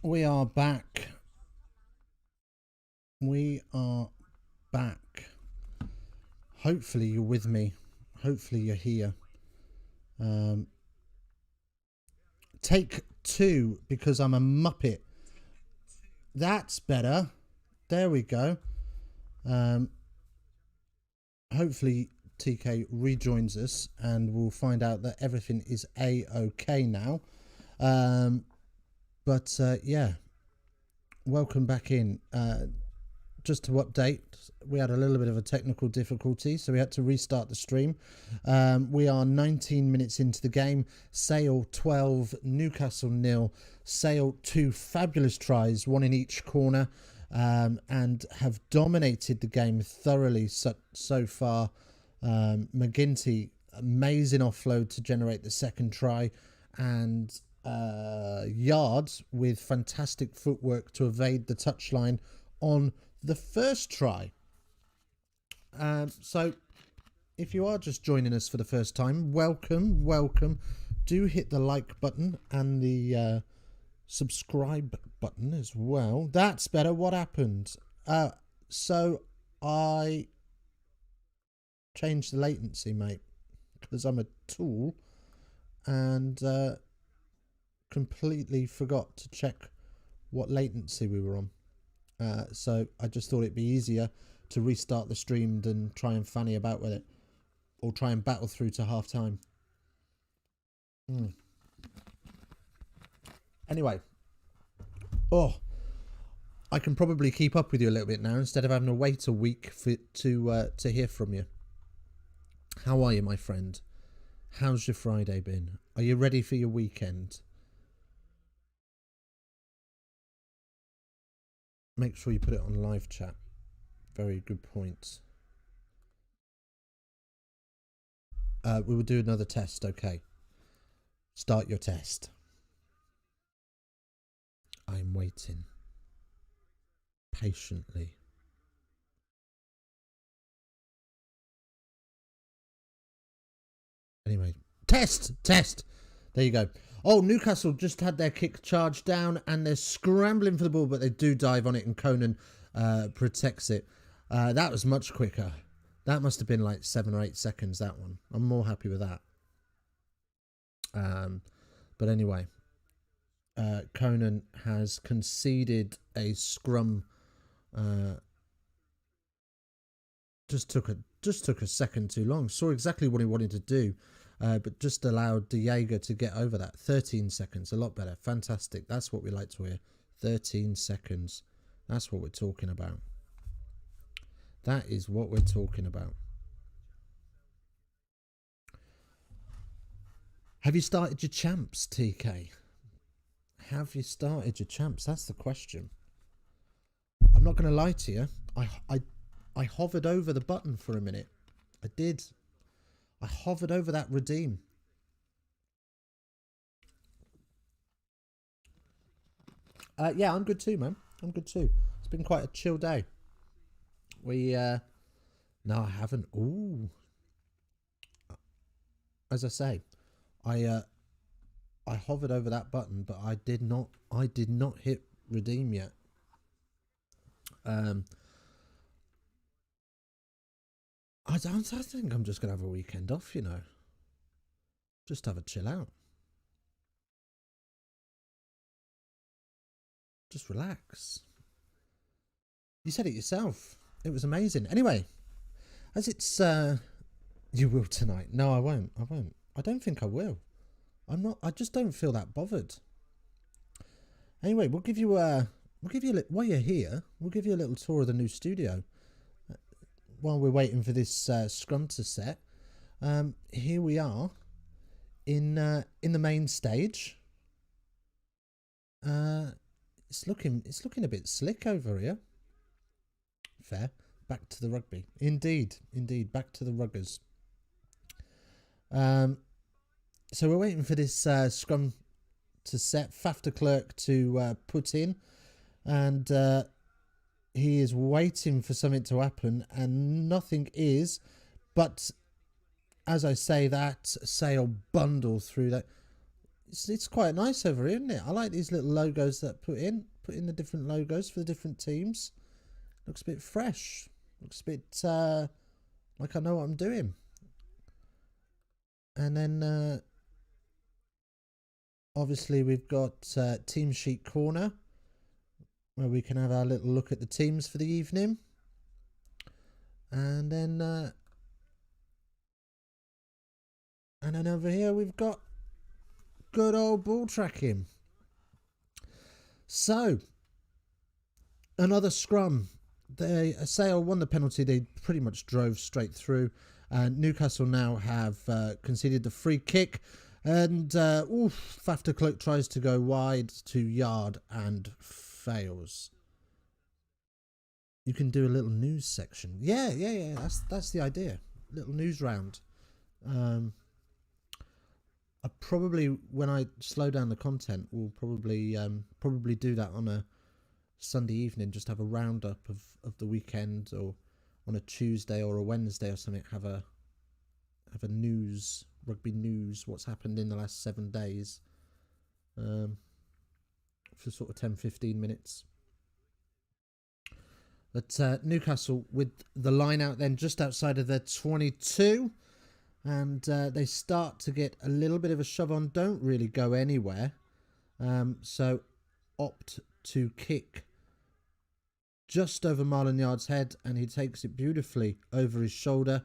We are back. We are back. Hopefully you're with me. Hopefully you're here. Take 2 because I'm a muppet. That's better. There we go. Hopefully TK rejoins us and we'll find out that everything is A-OK now. Yeah, welcome back in. Just to update, we had a little bit of a technical difficulty, so we had to restart the stream. We are 19 minutes into the game. Sale 12, Newcastle 0. Sale 2 fabulous tries, one in each corner, and have dominated the game thoroughly so far. McGinty, amazing offload to generate the second try, and Yards with fantastic footwork to evade the touchline on the first try. So if you are just joining us for the first time, welcome. Do hit the like button and the subscribe button as well. That's better. What happened? So I changed the latency, mate, because I'm a tool, and completely forgot to check what latency we were on. So I just thought it'd be easier to restart the stream than try and fanny about with it, or try and battle through to half time. Anyway, I can probably keep up with you a little bit now instead of having to wait a week to hear from you. How are you, my friend? How's your Friday been? Are you ready for your weekend? Make sure you put it on live chat. Very good point. We will do another test, okay. Start your test. I'm waiting. Patiently. Anyway, test! There you go. Oh, Newcastle just had their kick charge down and they're scrambling for the ball, but they do dive on it and Conan protects it. That was much quicker. That must have been like 7 or 8 seconds, that one. I'm more happy with that. But anyway, Conan has conceded a scrum. Just took a second too long. Saw exactly what he wanted to do. But just allowed De Jager to get over that. 13 seconds, a lot better. Fantastic. That's what we like to hear. 13 seconds. That's what we're talking about. That is what we're talking about. Have you started your champs, TK? Have you started your champs? That's the question. I'm not going to lie to you. I hovered over the button for a minute. I did. I hovered over that redeem. Yeah, I'm good too, man. I'm good too. It's been quite a chill day. No, I haven't. Ooh. As I say, I hovered over that button, but I did not hit redeem yet. I think I'm just going to have a weekend off, you know. Just have a chill out. Just relax. You said it yourself. It was amazing. Anyway, as it's... you will tonight. No, I won't. I don't think I will. I'm not... I just don't feel that bothered. Anyway, we'll give you a... while you're here, we'll give you a little tour of the new studio. While we're waiting for this scrum to set, here we are in the main stage. It's looking a bit slick over here. Fair. Back to the rugby. Indeed. Back to the ruggers. So we're waiting for this scrum to set. Faf de Klerk to put in, and he is waiting for something to happen, and nothing is. But as I say, that Sale bundle through that. it's quite nice over here, isn't it? I like these little logos that put in the different logos for the different teams. Looks a bit fresh. Looks a bit like I know what I'm doing. And then obviously we've got Team Sheet Corner, where we can have our little look at the teams for the evening. And then over here we've got good old ball tracking. So another scrum. Sale won the penalty. They pretty much drove straight through. Newcastle now have conceded the free kick. And Faf de Klerk tries to go wide to Yard and fails. You can do a little news section. Yeah. That's the idea. Little news round. I probably, when I slow down the content, will probably do that on a Sunday evening. Just have a roundup of the weekend, or on a Tuesday or a Wednesday or something. Have a news, rugby news, what's happened in the last 7 days, for sort of 10-15 minutes. But Newcastle with the line out then just outside of their 22. And they start to get a little bit of a shove on. Don't really go anywhere. So opt to kick just over Marlon Yard's head. And he takes it beautifully over his shoulder.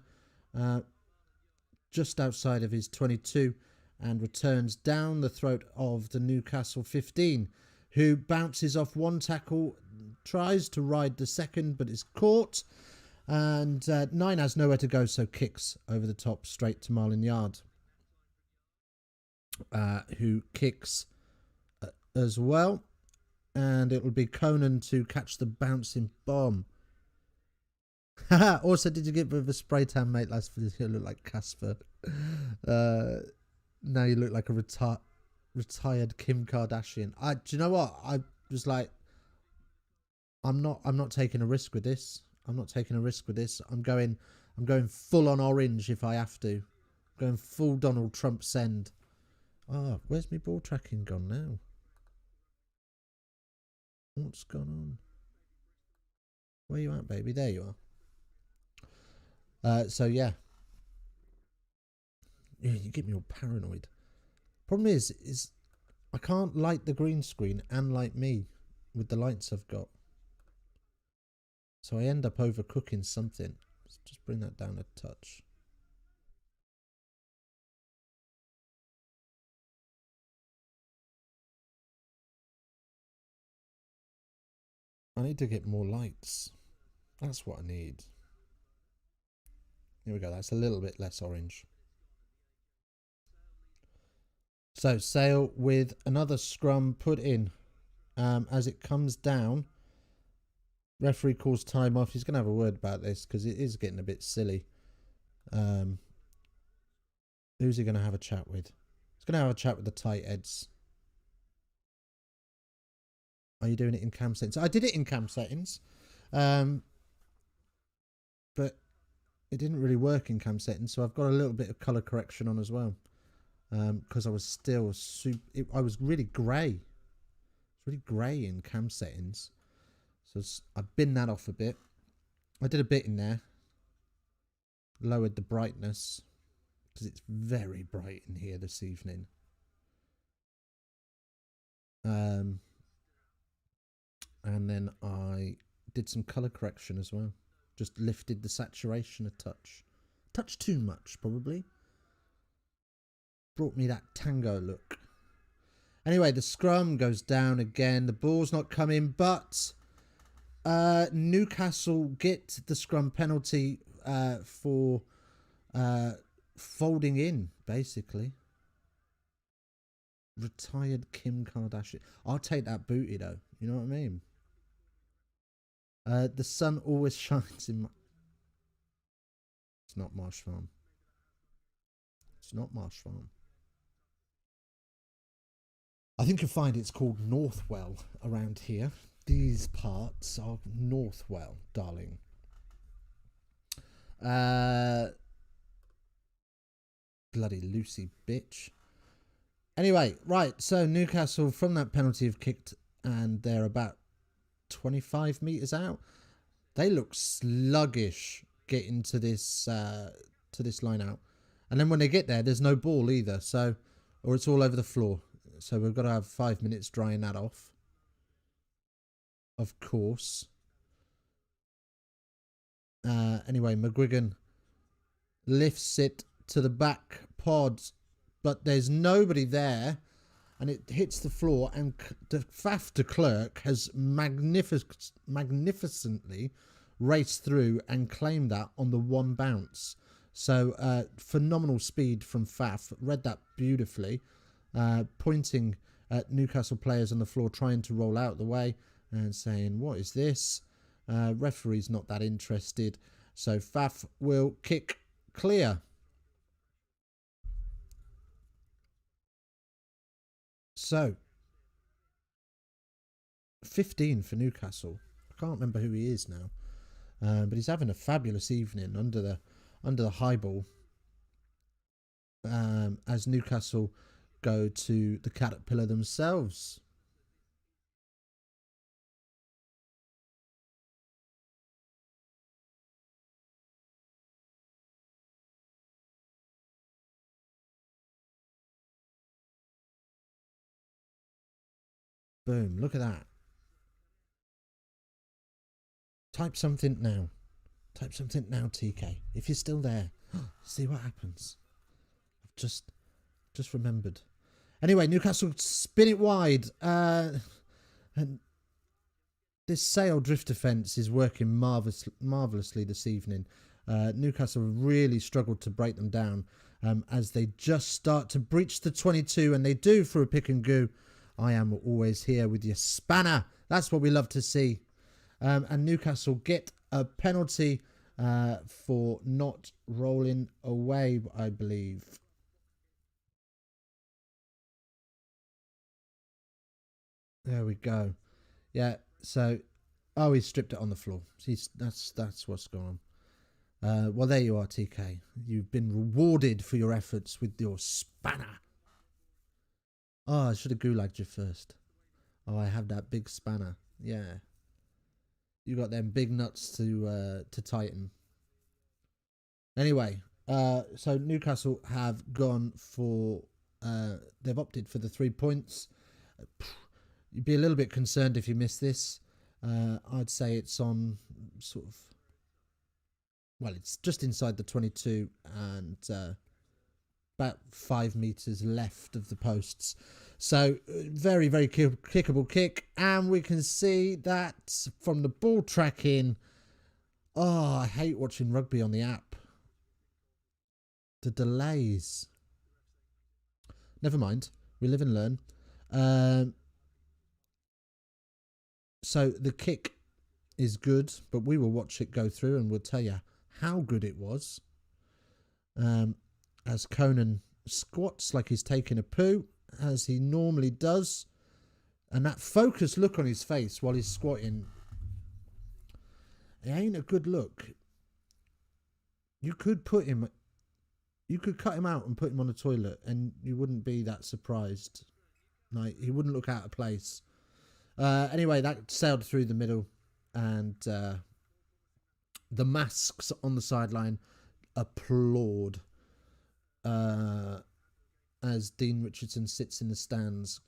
Just outside of his 22. And returns down the throat of the Newcastle 15. Who bounces off one tackle. Tries to ride the second, but is caught. And 9 has nowhere to go, so kicks over the top straight to Marlon Yard, who kicks as well. And it will be Conan to catch the bouncing bomb. Also, did you get a bit of a spray tan, mate? Last video, you look like Casper. Now you look like a retired Kim Kardashian. Do you know what? I was like, I'm not taking a risk with this. I'm not taking a risk with this. I'm going full on orange if I have to. I'm going full Donald Trump send. Oh, where's my ball tracking gone now? What's gone on? Where you at, baby? There you are. So yeah. Yeah, you get me all paranoid. Problem is I can't light the green screen and light me with the lights I've got. So I end up overcooking something. Let's just bring that down a touch. I need to get more lights. That's what I need. Here we go. That's a little bit less orange. So Sale with another scrum put in. As it comes down. Referee calls time off. He's going to have a word about this because it is getting a bit silly. Who's he going to have a chat with? He's going to have a chat with the tight heads. Are you doing it in cam settings? I did it in cam settings. But it didn't really work in cam settings. So I've got a little bit of colour correction on as well. Because I was still I was really grey. It's really grey in cam settings. So I've binned that off a bit. I did a bit in there. Lowered the brightness. Because it's very bright in here this evening. And then I did some colour correction as well. Just lifted the saturation a touch. Touch too much, probably. Brought me that tango look. Anyway, the scrum goes down again. The ball's not coming, but Newcastle get the scrum penalty for folding in, basically. Retired Kim Kardashian. I'll take that booty, though. You know what I mean? The sun always shines in my... It's not Marsh Farm. It's not Marsh Farm. I think you'll find it's called Northwell around here. These parts are Northwell, darling. Bloody Lucy bitch. Anyway, right. So Newcastle from that penalty have kicked, and they're about 25 metres out. They look sluggish getting to this line out, and then when they get there, there's no ball either. So, or it's all over the floor. So we've got to have 5 minutes drying that off. Of course. Anyway, McGuigan lifts it to the back pod, but there's nobody there, and it hits the floor, and the Faf de Klerk has magnificently raced through and claimed that on the one bounce. So phenomenal speed from Faf, read that beautifully, pointing at Newcastle players on the floor trying to roll out the way and saying, what is this? Referee's not that interested, so Faf will kick clear. So 15 for Newcastle. I can't remember who he is now, but he's having a fabulous evening under the high ball, as Newcastle go to the Caterpillar themselves. Boom, look at that. Type something now. Type something now, TK. If you're still there, see what happens. I've just remembered. Anyway, Newcastle spin it wide. And this sail drift defence is working marvellously this evening. Newcastle really struggled to break them down as they just start to breach the 22, and they do for a pick and goo. I am always here with your spanner. That's what we love to see. And Newcastle get a penalty for not rolling away, I believe. There we go. Yeah, so... Oh, he stripped it on the floor. That's what's going on. Well, there you are, TK. You've been rewarded for your efforts with your spanner. Oh, I should have gulagged you first. Oh, I have that big spanner. Yeah. You got them big nuts to tighten. Anyway, so Newcastle have gone for... they've opted for the 3 points. You'd be a little bit concerned if you missed this. I'd say it's on sort of... Well, it's just inside the 22 and about 5 metres left of the posts. So, very, very kickable kick. And we can see that from the ball tracking. Oh, I hate watching rugby on the app. The delays. Never mind. We live and learn. So, the kick is good, but we will watch it go through and we'll tell you how good it was. As Conan squats like he's taking a poo, as he normally does. And that focused look on his face while he's squatting, it ain't a good look. You could cut him out and put him on the toilet and you wouldn't be that surprised. Like, he wouldn't look out of place. Anyway, that sailed through the middle, and the masks on the sideline applaud as Dean Richardson sits in the stands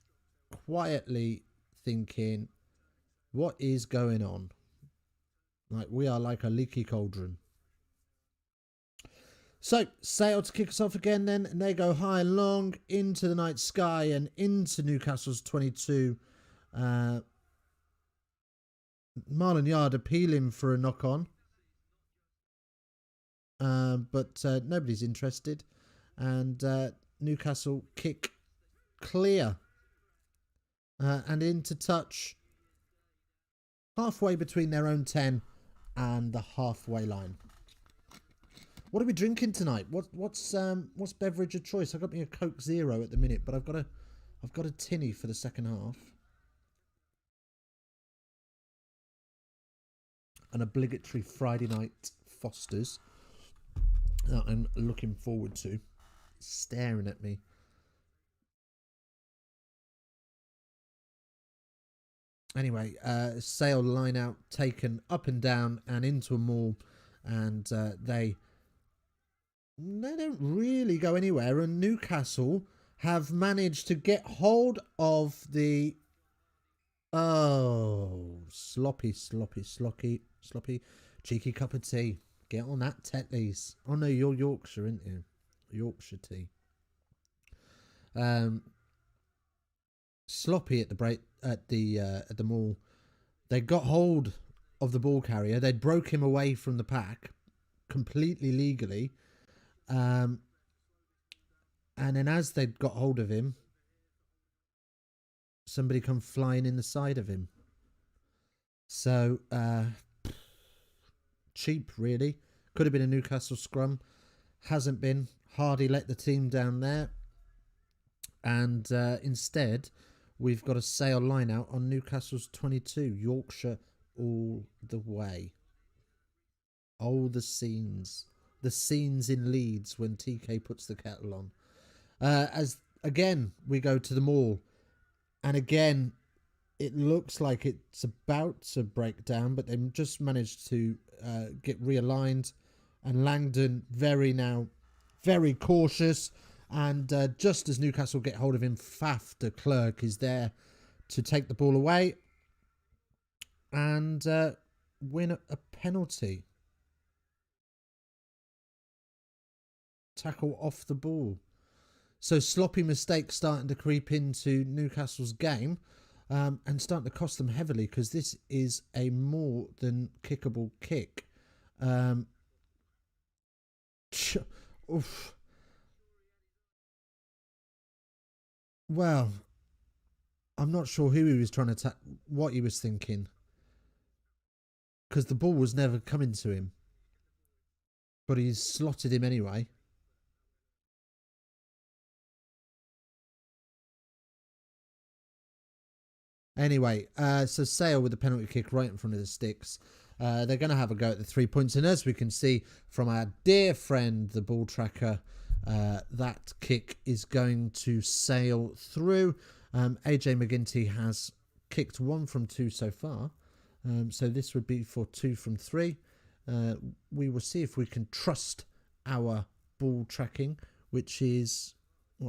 quietly thinking, what is going on? Like, we are like a leaky cauldron. So, sail to kick us off again then, and they go high and long into the night sky and into Newcastle's 22. Marlon Yard appealing for a knock-on. But nobody's interested. And Newcastle kick clear. And into touch. Halfway between their own 10 and the halfway line. What are we drinking tonight? What's beverage of choice? I got me a Coke Zero at the minute, but I've got a tinny for the second half. An obligatory Friday night Foster's that I'm looking forward to. Staring at me. Anyway, Sale line out taken up and down and into a maul, and they don't really go anywhere. And Newcastle have managed to get hold of the sloppy cheeky cup of tea. Get on that, Tetley's. Oh no, you're Yorkshire, aren't you? Yorkshire tea. Sloppy at the break at the maul. They got hold of the ball carrier. They broke him away from the pack completely legally. And then as they got hold of him, somebody come flying in the side of him. So cheap, really. Could have been a Newcastle scrum. Hasn't been. Hardy let the team down there. And instead, we've got a Sale line out on Newcastle's 22. Yorkshire all the way. Oh, the scenes. The scenes in Leeds when TK puts the kettle on. As again, we go to the maul. And again, it looks like it's about to break down, but they just managed to get realigned. And Langdon very cautious. And just as Newcastle get hold of him, Faf de Klerk is there to take the ball away and win a penalty. Tackle off the ball. So sloppy mistakes starting to creep into Newcastle's game and starting to cost them heavily because this is a more than kickable kick. Oof. Well, I'm not sure who he was trying to what he was thinking. Because the ball was never coming to him. But he's slotted him anyway. Anyway, so Sale with the penalty kick right in front of the sticks. They're going to have a go at the 3 points. And as we can see from our dear friend, the ball tracker, that kick is going to sail through. AJ McGinty has kicked 1 from 2 so far. So this would be for 2 from 3. We will see if we can trust our ball tracking, which is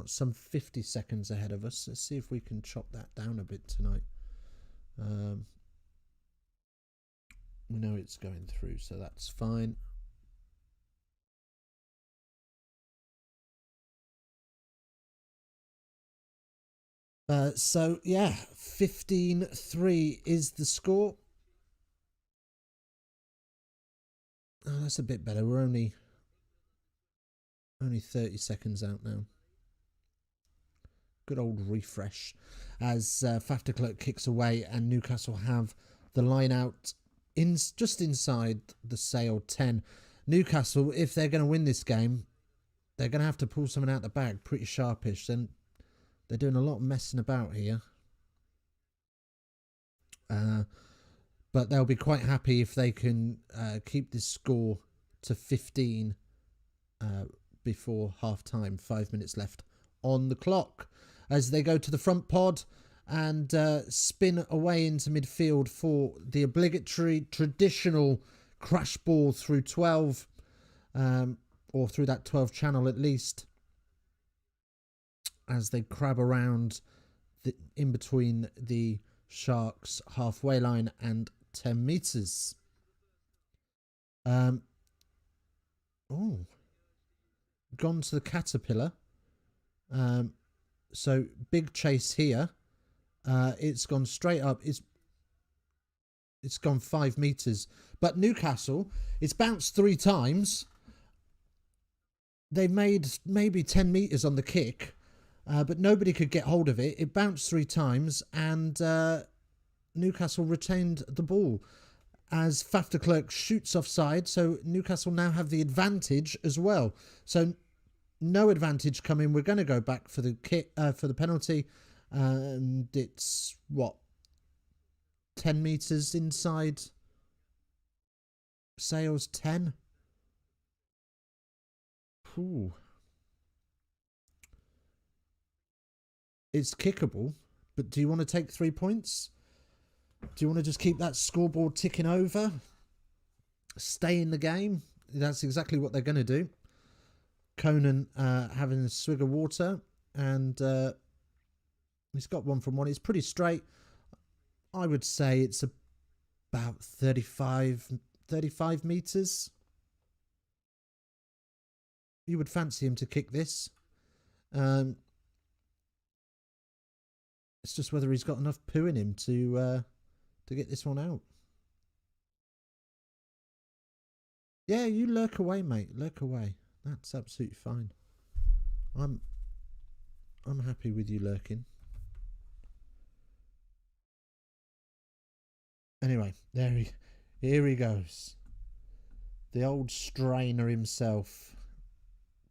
some 50 seconds ahead of us. Let's see if we can chop that down a bit tonight. We know it's going through, so that's fine. So yeah, 15-3 is the score. Oh, that's a bit better. We're only 30 seconds out now. Good old refresh as Faf de Klerk kicks away and Newcastle have the line out just inside the Sale 10. Newcastle, if they're going to win this game, they're going to have to pull something out the bag pretty sharpish. Then they're doing a lot of messing about here. But they'll be quite happy if they can keep this score to 15 before half-time. 5 minutes left on the clock as they go to the front pod and spin away into midfield for the obligatory traditional crash ball through 12 or through that 12 channel at least as they crab around in between the Sharks halfway line and 10 metres. Gone to the Caterpillar. So big chase here. It's gone straight up. It's gone 5 metres. But Newcastle, it's bounced 3 times. They've made maybe 10 metres on the kick. But nobody could get hold of it. It bounced 3 times and Newcastle retained the ball as Faf de Klerk shoots offside. So Newcastle now have the advantage as well. So no advantage coming. We're going to go back for the kick for the penalty. And it's 10 metres inside Sale's 10. Ooh. It's kickable, but do you want to take 3 points? Do you want to just keep that scoreboard ticking over? Stay in the game? That's exactly what they're going to do. Conan having a swig of water, and he's got one from one. It's pretty straight. I would say it's about 35 metres. You would fancy him to kick this. It's just whether he's got enough poo in him to get this one out. Yeah, you lurk away, mate. Lurk away. That's absolutely fine. I'm happy with you lurking. Anyway, here he goes. The old strainer himself,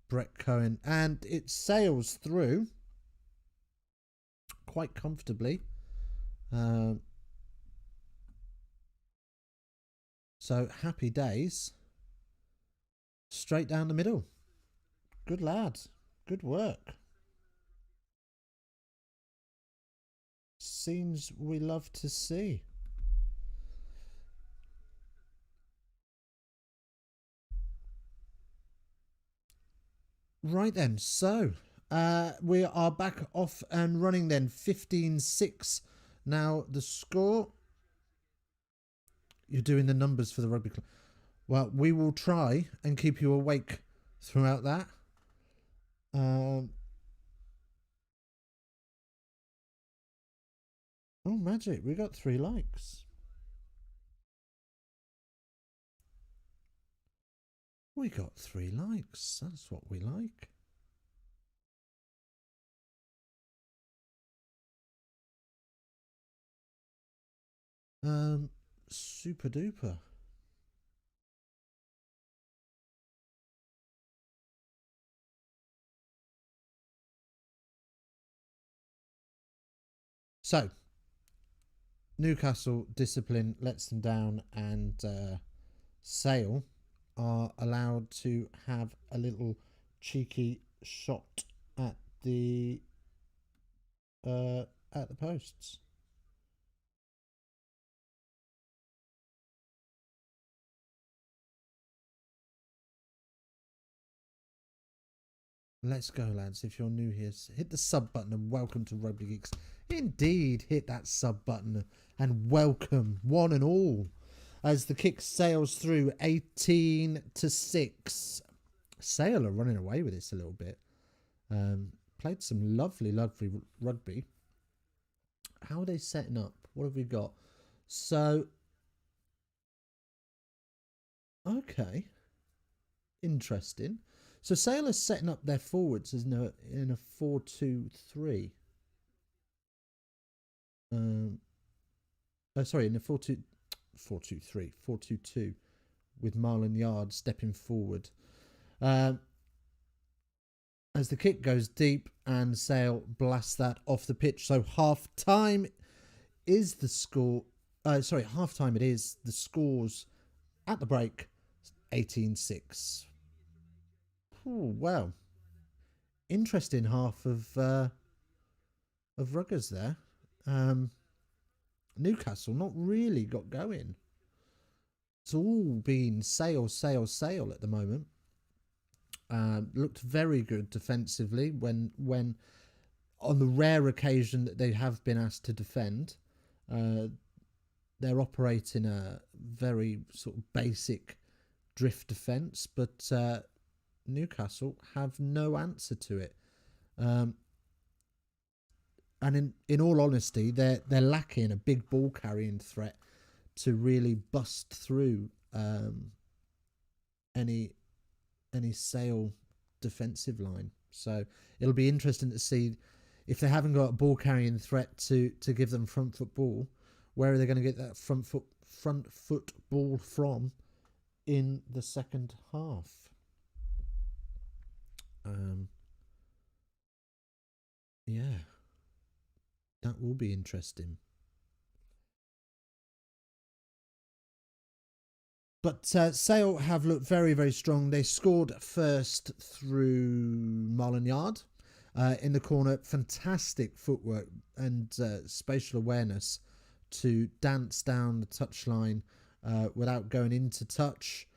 Brett Cohen, and it sails through quite comfortably. So happy days. Straight down the middle. Good lad. Good work. Scenes we love to see. Right then, so we are back off and running then. 15-6 now the score. You're doing the numbers for the rugby club. Well, we will try and keep you awake throughout that. Oh, magic. We got 3 likes. We got 3 likes. That's what we like. Super duper. So, Newcastle discipline lets them down, and Sale are allowed to have a little cheeky shot at the posts. Let's go, lads. If you're new here, hit the sub button and welcome to Rugby Geeks. Indeed, hit that sub button and welcome one and all as the kick sails through 18-6. Sale are running away with this a little bit. Played some lovely rugby. How are they setting up? What have we got? So, okay. Interesting. So Sale is setting up their forwards as in a 4-2-3. Sorry, in a 4-2-3, with Marlon Yard stepping forward. As the kick goes deep and Sale blasts that off the pitch. So half time is the score. Half time it is. The scores at the break 18-6. Oh, well, interesting half of ruggers there. Newcastle not really got going. It's all been Sale at the moment. Looked very good defensively when on the rare occasion that they have been asked to defend. They're operating a very sort of basic drift defence, but Newcastle have no answer to it. And in all honesty, they're lacking a big ball carrying threat to really bust through any Sale defensive line. So it'll be interesting to see if they haven't got a ball carrying threat to give them front foot ball. Where are they going to get that front foot ball from in the second half? Yeah, that will be interesting. But Sale have looked very, very strong. They scored first through Marlon Yard in the corner. Fantastic footwork and spatial awareness to dance down the touchline without going into touch.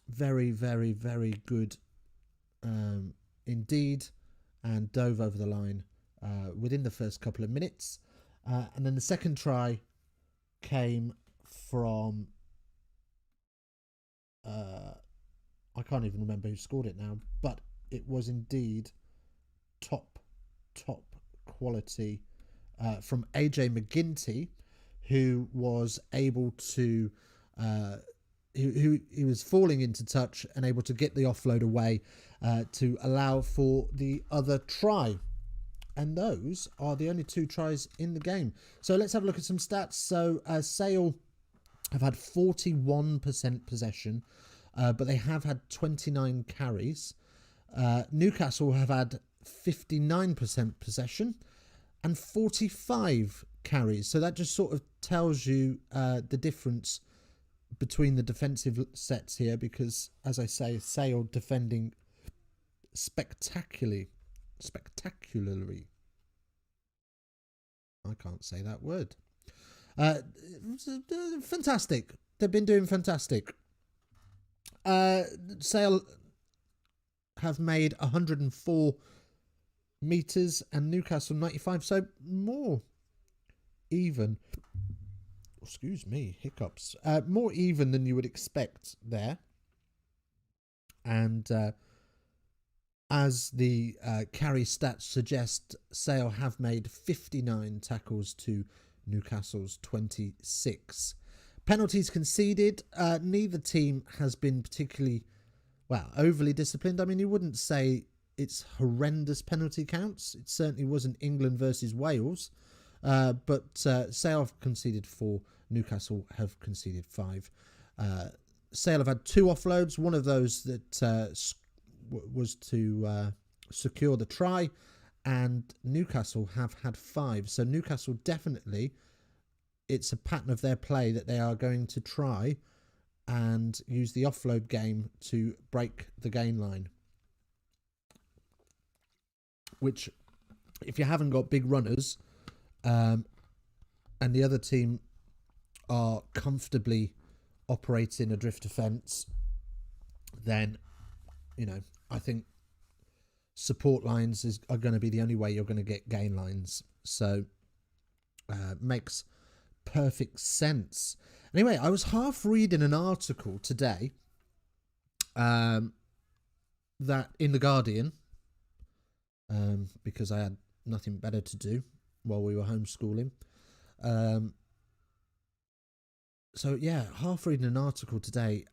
Very, very, very good indeed, and dove over the line within the first couple of minutes. And then the second try came from I can't even remember who scored it now, but it was indeed top quality from AJ McGinty, who was able to he was falling into touch and able to get the offload away to allow for the other try. And those are the only 2 tries in the game. So let's have a look at some stats. So Sale have had 41% possession, but they have had 29 carries. Newcastle have had 59% possession and 45 carries. So that just sort of tells you the difference between the defensive sets here, because, as I say, Sale defending spectacularly. I can't say that word. Fantastic. They've been doing fantastic. Sale have made 104 meters and Newcastle 95, so more even. Excuse me, hiccups. More even than you would expect there. And as the carry stats suggest, Sale have made 59 tackles to Newcastle's 26. Penalties conceded. Neither team has been particularly, overly disciplined. I mean, you wouldn't say it's horrendous penalty counts. It certainly wasn't England versus Wales. But Sale have conceded 4. Newcastle have conceded 5. Sale have had 2 offloads. One of those that was to secure the try, and Newcastle have had 5. So Newcastle definitely, it's a pattern of their play that they are going to try and use the offload game to break the gain line. Which, if you haven't got big runners, and the other team are comfortably operating a drift defence, then, I think support lines are going to be the only way you're going to get gain lines. So, makes perfect sense. Anyway, I was half reading an article today that in The Guardian, because I had nothing better to do while we were homeschooling. So, yeah, half reading an article today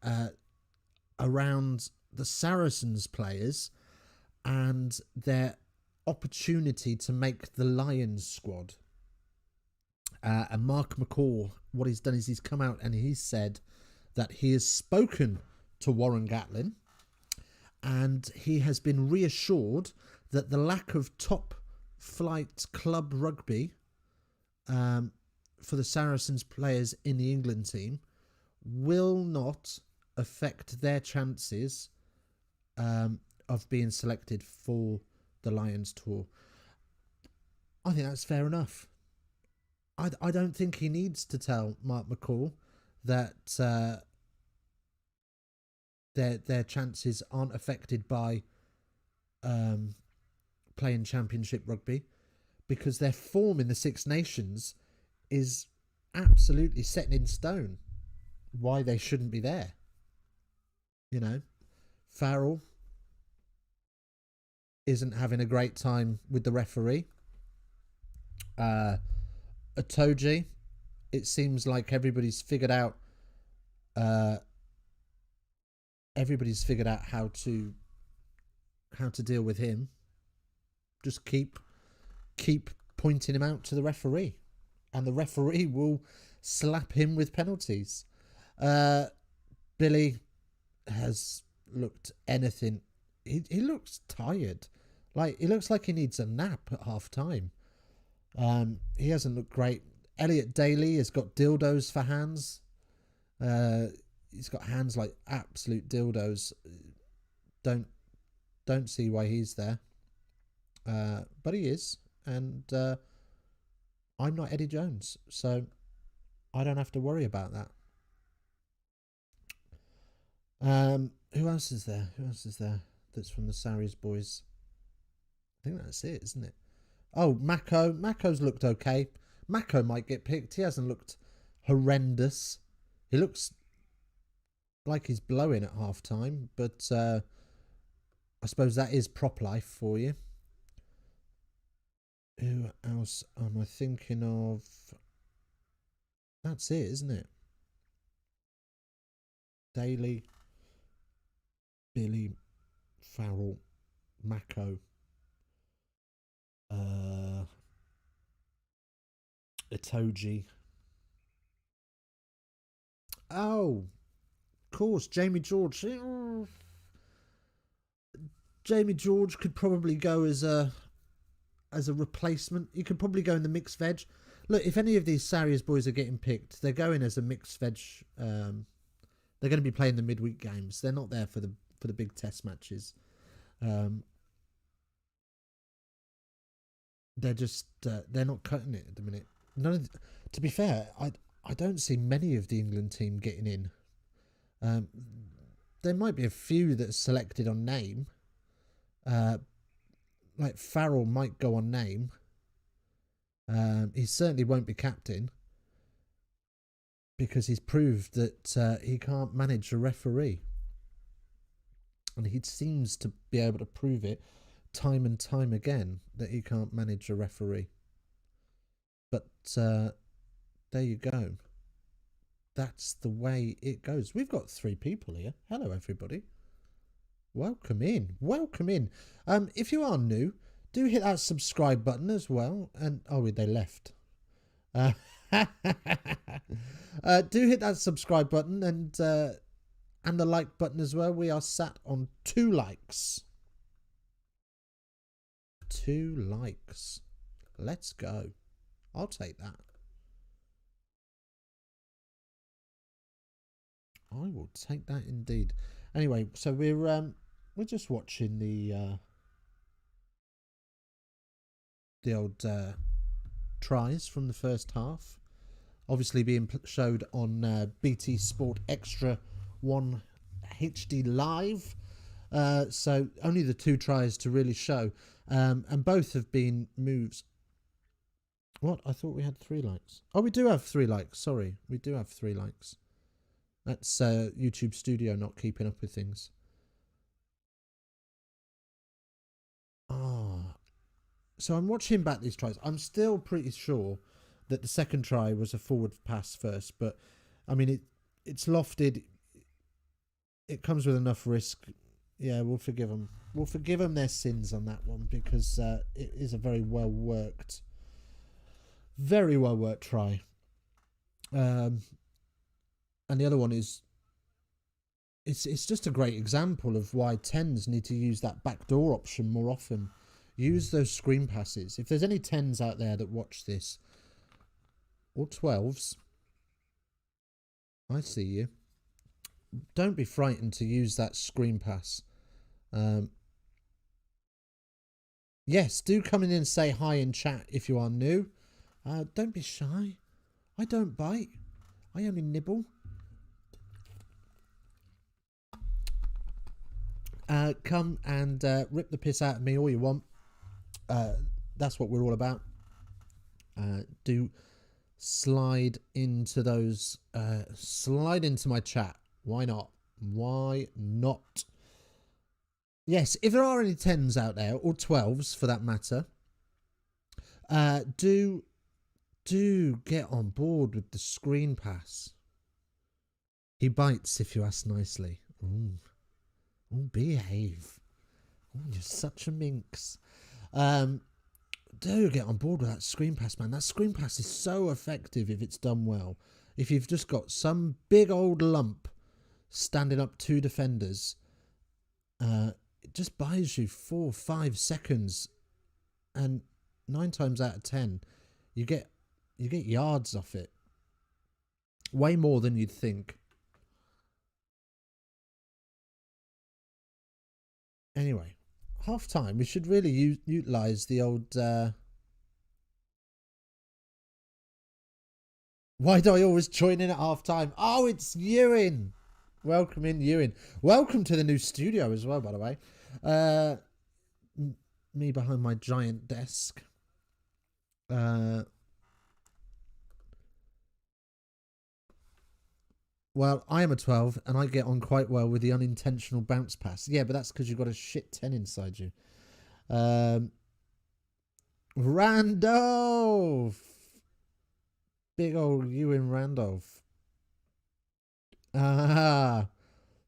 around the Saracens players and their opportunity to make the Lions squad. And Mark McCall, what he's done is he's come out and he's said that he has spoken to Warren Gatlin and he has been reassured that the lack of top flight club rugby for the Saracens players in the England team will not affect their chances of being selected for the Lions tour. I think that's fair enough. I don't think he needs to tell Mark McCall that their chances aren't affected by playing Championship rugby, because their form in the Six Nations is absolutely set in stone why they shouldn't be there. Farrell isn't having a great time with the referee. Itoje, it seems like everybody's figured out how to deal with him. Just keep pointing him out to the referee, and the referee will slap him with penalties. Billy has looked anything. He looks tired. He looks like he needs a nap at half time. He hasn't looked great. Elliot Daly has got dildos for hands. He's got hands like absolute dildos. Don't see why he's there. But he is. And I'm not Eddie Jones, so I don't have to worry about that. Who else is there? Who else is there that's from the Sarries boys? I think that's it, isn't it? Oh, Mako. Mako's looked okay. Mako might get picked. He hasn't looked horrendous. He looks like he's blowing at half time, but I suppose that is prop life for you. Who else am I thinking of? That's it, isn't it? Daly, Billy, Farrell, Mako, Itoji. Oh, of course, Jamie George. Jamie George could probably go as a replacement. He could probably go in the mixed veg. Look, if any of these Sarries boys are getting picked, they're going as a mixed veg. They're going to be playing the midweek games. They're not there for the big test matches. They're just they're not cutting it at the minute. To be fair, I don't see many of the England team getting in. There might be a few that are selected on name. Like Farrell might go on name. He certainly won't be captain because he's proved that he can't manage a referee. And he seems to be able to prove it time and time again that he can't manage a referee. But there you go. That's the way it goes. We've got 3 people here. Hello, everybody. Welcome in. Welcome in. If you are new, do hit that subscribe button as well. And oh, they left. Do hit that subscribe button and the like button as well. We are sat on 2 likes. 2 likes. Let's go. I'll take that. I will take that indeed. Anyway, so we're just watching the old tries from the first half, obviously being showed on BT Sport Extra 1 HD Live. So only the 2 tries to really show, and both have been moves. What? I thought we had 3 likes. Oh, we do have 3 likes. Sorry, we do have 3 likes. That's YouTube Studio not keeping up with things. So I'm watching back these tries. I'm still pretty sure that the second try was a forward pass first, but I mean it's lofted. It comes with enough risk. Yeah, we'll forgive them. We'll forgive them their sins on that one because it is a very well worked try. And the other one is it's just a great example of why 10s need to use that backdoor option more often. Use those screen passes. If there's any 10s out there that watch this, or 12s, I see you. Don't be frightened to use that screen pass. Yes, do come in and say hi in chat if you are new. Don't be shy. I don't bite. I only nibble. Come and rip the piss out of me all you want. That's what we're all about. Do slide into those. Slide into my chat. Why not? Why not? Yes, if there are any 10s out there, or 12s for that matter, do get on board with the screen pass. He bites if you ask nicely. Ooh. Oh, behave. Oh, you're such a minx. Do get on board with that screen pass, man. That screen pass is so effective if it's done well. If you've just got some big old lump standing up 2 defenders, it just buys you 4 or 5 seconds, and 9 times out of 10, you get yards off it. Way more than you'd think. Anyway, half time, we should really utilise the old Why do I always join in at half time? Oh, it's Ewan. Welcome in, Ewan. Welcome to the new studio as well, by the way. Me behind my giant desk. Well, I am a 12 and I get on quite well with the unintentional bounce pass. Yeah, but that's because you've got a shit 10 inside you. Randolph. Big old Ewan Randolph.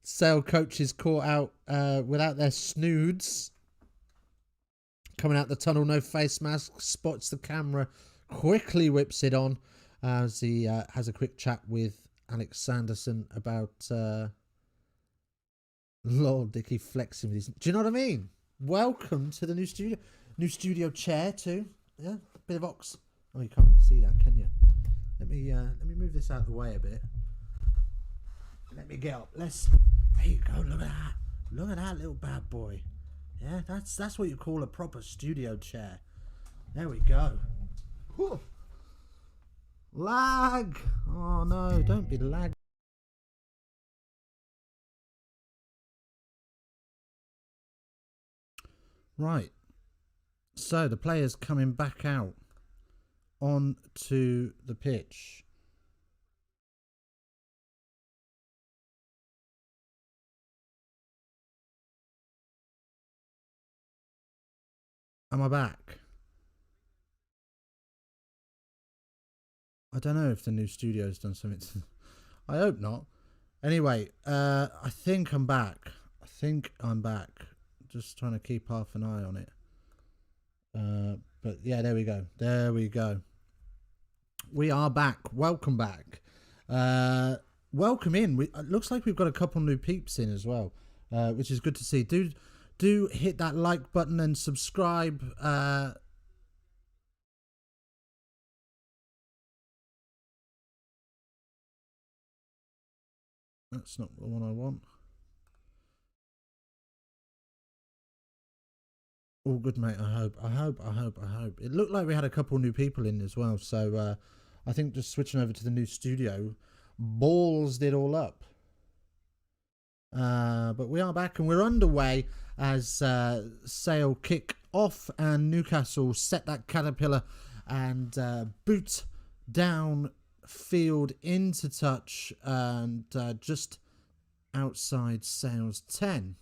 Sale coaches caught out without their snoods. Coming out the tunnel, no face mask, spots the camera, quickly whips it on as he has a quick chat with Alex Sanderson about Lord Dicky flexing with his. Do you know what I mean? Welcome to the new studio. New studio chair too. Yeah, bit of ox. Oh, you can't really see that, can you? Let me move this out of the way a bit. Let me get up. There you go. Look at that. Look at that little bad boy. Yeah, that's what you call a proper studio chair. There we go. Whew. Lag. Oh no, don't be lag. Right. So the players coming back out onto the pitch. Am I back? I don't know if the new studio's done something. I hope not. Anyway, I think I'm back. Just trying to keep half an eye on it. But yeah, there we go. We are back. Welcome back. Welcome in. It looks like we've got a couple new peeps in as well, which is good to see. Do hit that like button and subscribe. That's not the one I want. All good, mate. I hope. It looked like we had a couple new people in as well. So I think just switching over to the new studio balls it all up. But we are back and we're underway as Sale kick off and Newcastle set that caterpillar and boot down field into touch and just outside Sale's 10.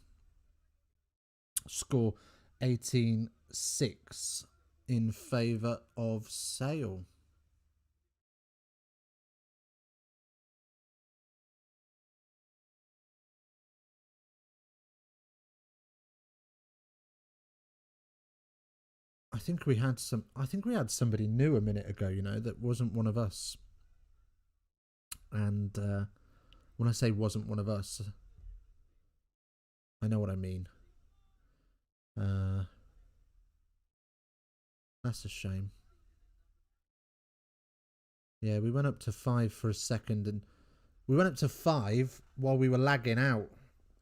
Score 18-6 in favour of Sale. I think we had somebody new a minute ago, you know, that wasn't one of us. And when I say wasn't one of us, I know what I mean. That's a shame. Yeah, we went up to 5 for a second, and we went up to 5 while we were lagging out.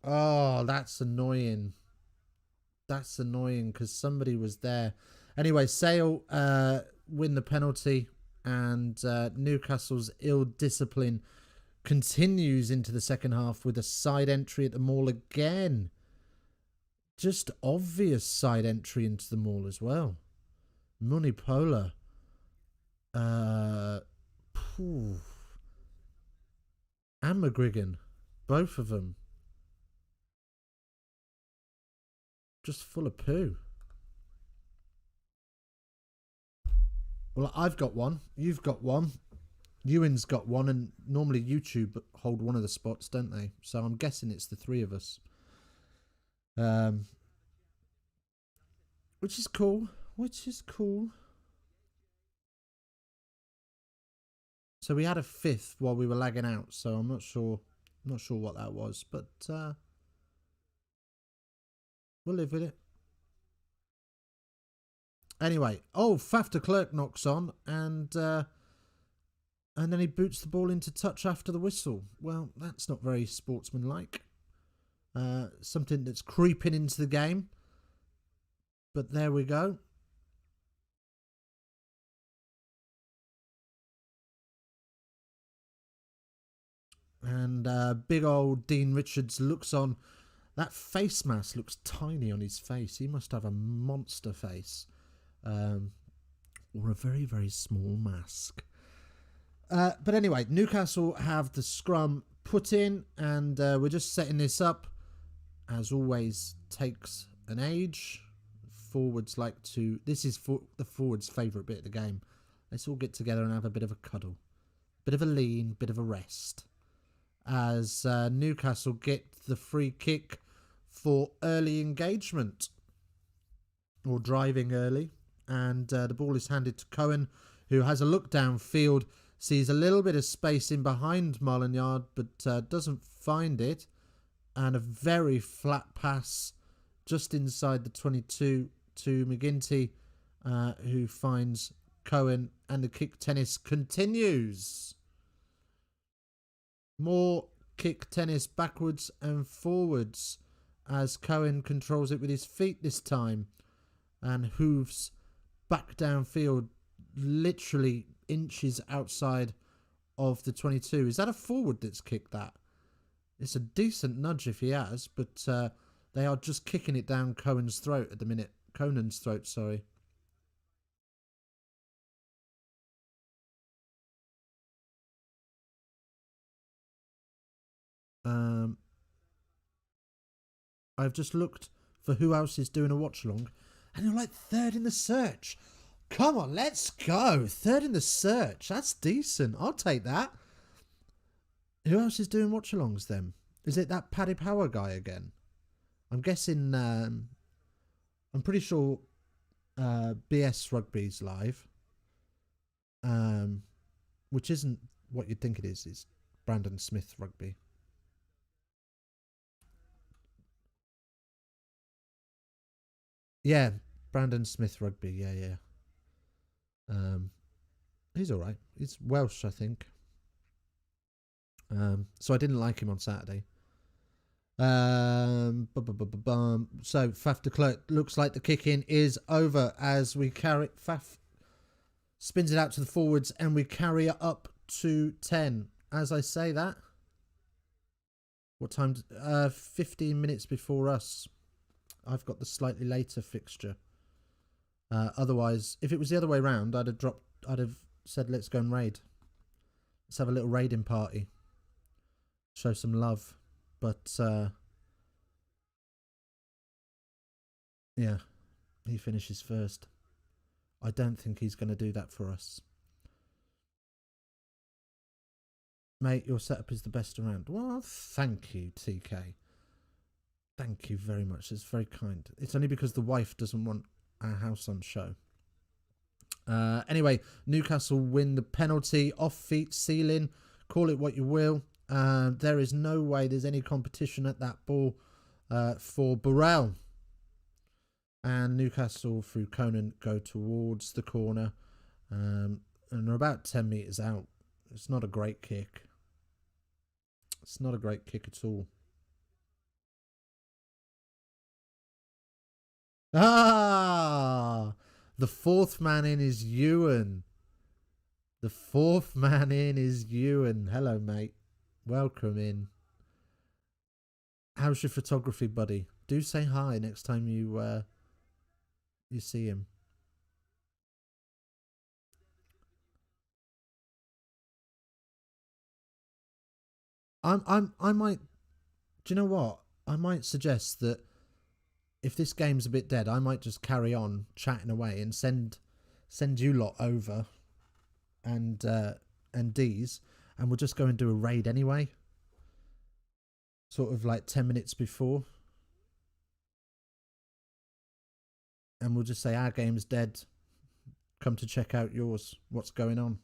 Oh, that's annoying. That's annoying because somebody was there. Anyway, Sale win the penalty, and Newcastle's ill discipline continues into the second half with a side entry at the maul again. Just obvious side entry into the maul as well. Munipola. And McGrigan. Both of them. Just full of poo. Well, I've got one. You've got one. Ewan's got one. And normally YouTube hold one of the spots, don't they? So I'm guessing it's the three of us. Which is cool. So we had a 5th while we were lagging out. So I'm not sure what that was. But we'll live with it. Anyway, Faf de Klerk knocks on and then he boots the ball into touch after the whistle. Well, that's not very sportsmanlike. Something that's creeping into the game. But there we go. And big old Dean Richards looks on. That face mask looks tiny on his face. He must have a monster face. Or a very, very small mask. But anyway, Newcastle have the scrum put in, and we're just setting this up. As always, takes an age. Forwards like to... This is for the forwards' favourite bit of the game. Let's all get together and have a bit of a cuddle. Bit of a lean, bit of a rest. As Newcastle get the free kick for early engagement. Or driving early. And the ball is handed to Cohen, who has a look downfield. Sees a little bit of space in behind Marlinyard, but doesn't find it. And a very flat pass just inside the 22 to McGinty, who finds Cohen, and the kick tennis continues. More kick tennis backwards and forwards as Cohen controls it with his feet this time and hooves back downfield, literally inches outside of the 22. Is that a forward that's kicked that? It's a decent nudge if he has, but they are just kicking it down Cohen's throat at the minute. Conan's throat, sorry. I've just looked for who else is doing a watch along, and you're like third in the search. Come on, let's go. Third in the search. That's decent. I'll take that. Who else is doing watch alongs then? Is it that Paddy Power guy again? I'm guessing. I'm pretty sure BS Rugby's live. Which isn't what you'd think it is. It's Brandon Smith Rugby. Yeah, Brandon Smith Rugby. Yeah. He's all right. He's Welsh, I think. So I didn't like him on Saturday. So Faf de Klerk, looks like the kick in is over as we carry. Faf spins it out to the forwards and we carry it up to 10. As I say that, what time? 15 minutes before us. I've got the slightly later fixture. Otherwise, if it was the other way round, I'd have said, let's go and raid. Let's have a little raiding party. Show some love. But, yeah, he finishes first. I don't think he's going to do that for us. Mate, your setup is the best around. Well, thank you, TK. Thank you very much. It's very kind. It's only because the wife doesn't want our house on show. Anyway, Newcastle win the penalty. Off feet, ceiling. Call it what you will. There is no way there's any competition at that ball for Burrell. And Newcastle, through Conan, go towards the corner. And they're about 10 metres out. It's not a great kick. It's not a great kick at all. Ah! The fourth man in is Ewan. The fourth man in is Ewan. Hello, mate. Welcome in. How's your photography, buddy? Do say hi next time you see him. I might. Do you know what? I might suggest that if this game's a bit dead, I might just carry on chatting away and send you lot over and D's, and we'll just go and do a raid anyway. Sort of like 10 minutes before. And we'll just say our game's dead. Come to check out yours. What's going on?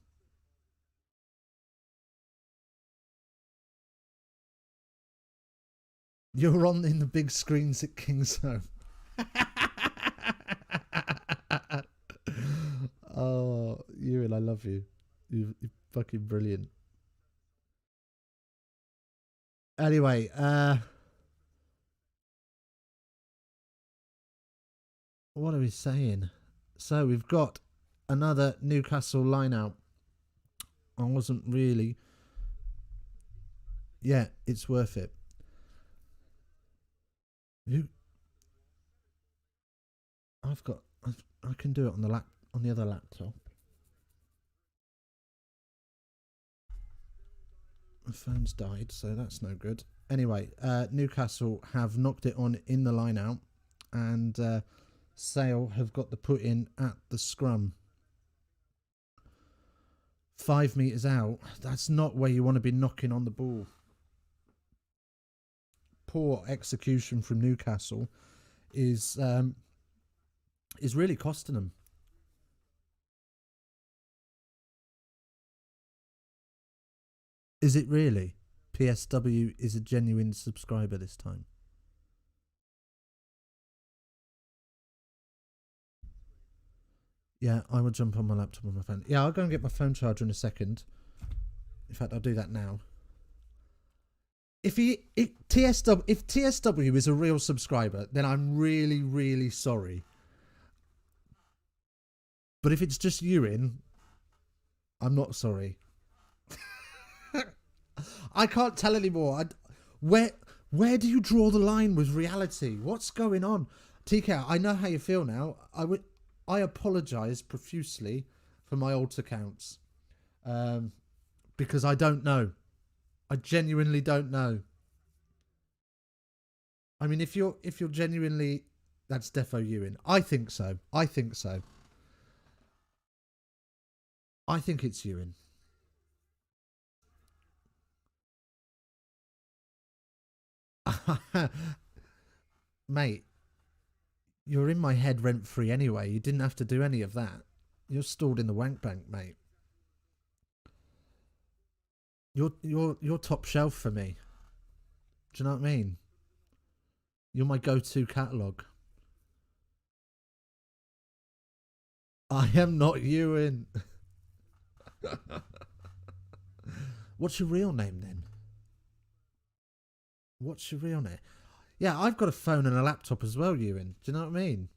You're on in the big screens at King's Home. Oh, Ewan, I love you. You're fucking brilliant. Anyway, what are we saying? So we've got another Newcastle line out. I wasn't really Yeah, it's worth it. You, I can do it on the other laptop. My phone's died, so that's no good. Anyway, Newcastle have knocked it on in the line out, and Sale have got the put in at the scrum. 5 metres out. That's not where you want to be knocking on the ball. Poor execution from Newcastle is really costing them. Is it really? PSW is a genuine subscriber this time. Yeah, I will jump on my laptop on my phone. Yeah, I'll go and get my phone charger in a second. In fact, I'll do that now. If TSW is a real subscriber, then I'm really, really sorry. But if it's just Ewan, I'm not sorry. I can't tell anymore. Where do you draw the line with reality? What's going on? TK, I know how you feel now. I apologise profusely for my old accounts. Because I don't know. I genuinely don't know. I mean, if you're genuinely, that's defo Ewan. I think so. I think it's Ewan. Mate, you're in my head rent free anyway. You didn't have to do any of that. You're stored in the wank bank, mate. You're top shelf for me. Do you know what I mean? You're my go-to catalogue. I am not Ewan. What's your real name then? What's your real name? Yeah, I've got a phone and a laptop as well, Ewan. Do you know what I mean?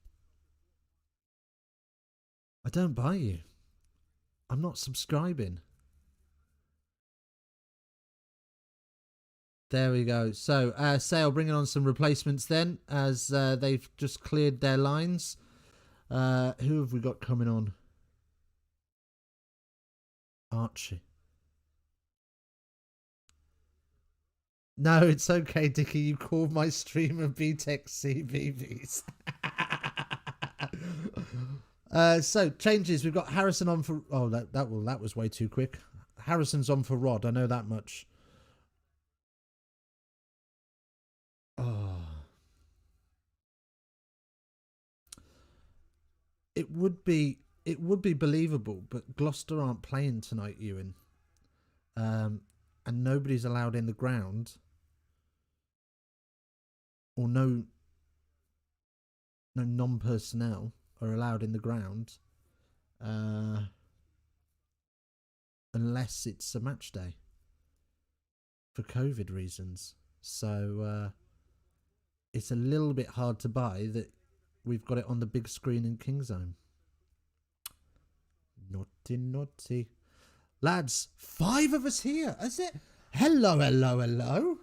I don't buy you. I'm not subscribing. There we go. So, Sale bringing on some replacements then, as they've just cleared their lines. Who have we got coming on? Archie. No, it's okay, Dickie. You called my streamer BTEC CBBS. So changes. We've got Harrison on for. Oh, that was way too quick. Harrison's on for Rod. I know that much. Oh. It would be believable, but Gloucester aren't playing tonight, Ewan. And nobody's allowed in the ground. Or no non-personnel are allowed in the ground. Unless it's a match day. For COVID reasons. So it's a little bit hard to buy that we've got it on the big screen in Kingzone. Naughty. Lads, 5 of us here. Is it? Hello.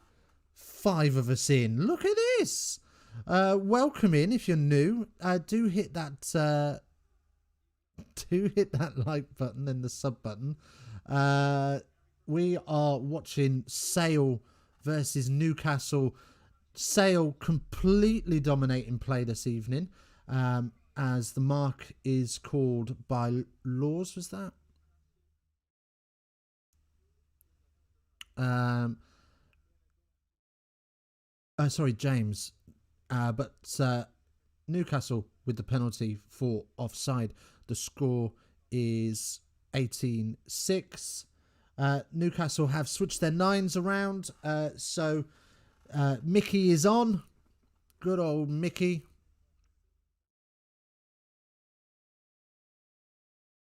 5 of us in. Look at this. Welcome in if you're new. Do hit that like button and the sub button. We are watching Sale versus Newcastle. Sale completely dominating play this evening, as the mark is called by Laws. Was that? Sorry, James. But Newcastle with the penalty for offside. The score is 18-6. Newcastle have switched their 9s around. So Mickey is on. Good old Mickey.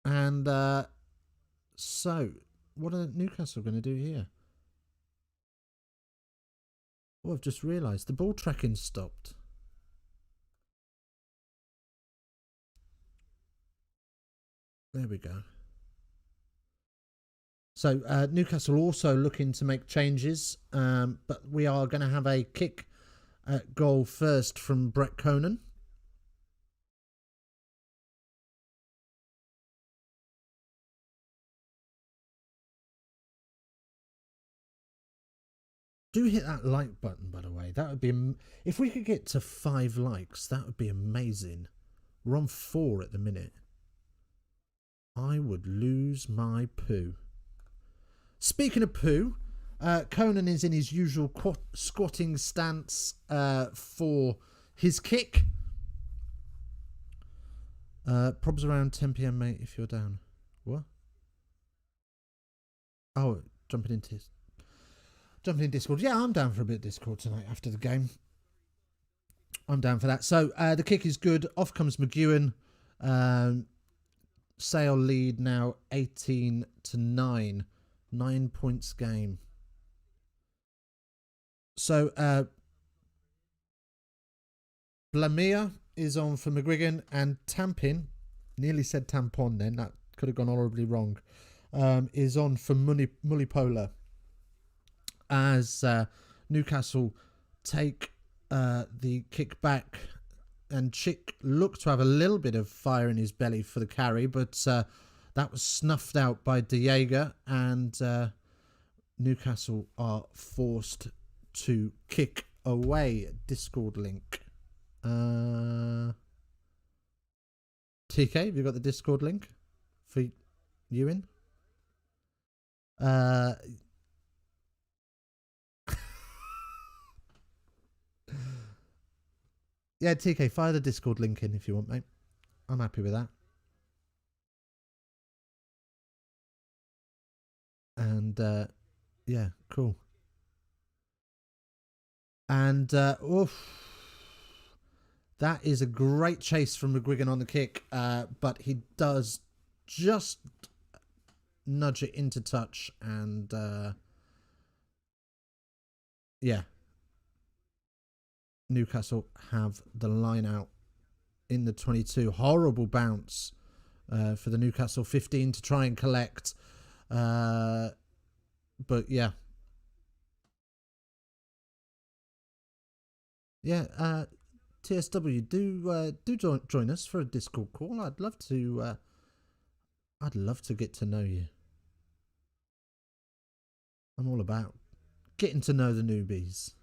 And so what are Newcastle going to do here? Oh, I've just realised the ball tracking stopped. There we go. So Newcastle also looking to make changes, but we are going to have a kick at goal first from Brett Conan. Do hit that like button, by the way. That would be... If we could get to 5 likes, that would be amazing. We're on 4 at the minute. I would lose my poo. Speaking of poo, Conan is in his usual squatting stance for his kick. Probs around 10 PM, mate, if you're down. What? Oh, jumping in Discord. Yeah, I'm down for a bit of Discord tonight after the game. I'm down for that. So the kick is good. Off comes McEwen. Sale lead now 18-9. 9 points game. So Blamia is on for McGuigan, and Tampin, nearly said tampon then, that could have gone horribly wrong, is on for Mullipola, as Newcastle take the kick back, and Chick looked to have a little bit of fire in his belly for the carry, but that was snuffed out by De Jager, and Newcastle are forced to kick away. Discord link. TK, have you got the Discord link for Ewan? Yeah, TK, fire the Discord link in if you want, mate. I'm happy with that. And yeah, cool. And oof, that is a great chase from McGuigan on the kick, but he does just nudge it into touch, and yeah, Newcastle have the line out in the 22. Horrible bounce for the Newcastle 15 to try and collect, but yeah. Yeah, TSW, do join us for a Discord call. I'd love to get to know you. I'm all about getting to know the newbies.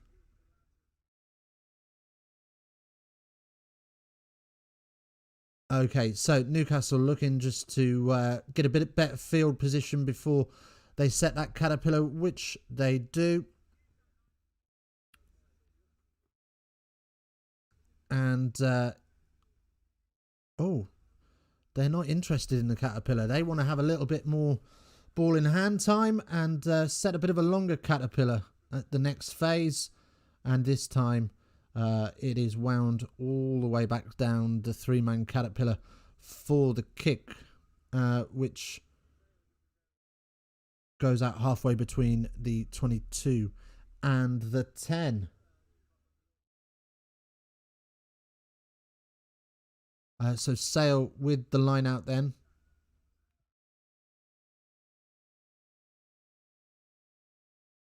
Okay, so Newcastle looking just to get a bit better field position before they set that caterpillar, which they do. And oh, they're not interested in the caterpillar. They want to have a little bit more ball in hand time and set a bit of a longer caterpillar at the next phase. And this time it is wound all the way back down the 3-man caterpillar for the kick, which goes out halfway between the 22 and the 10. So Sale with the line out then.